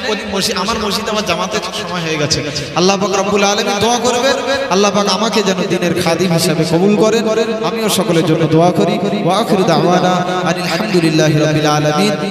আমার মসজিদ আমার জামাতে সময় হয়ে গেছে। আল্লাহ পাক রব্বুল আলামিন দোয়া করবেন, আল্লাহ পাক আমাকে যেন দ্বীনের খাদিম হিসেবে কবুল করেন। আমিও সকলের জন্য দোয়া করি। ওয়া আখিরু দাওয়ানা আলহামদুলিল্লাহি রাব্বিল আলামিন।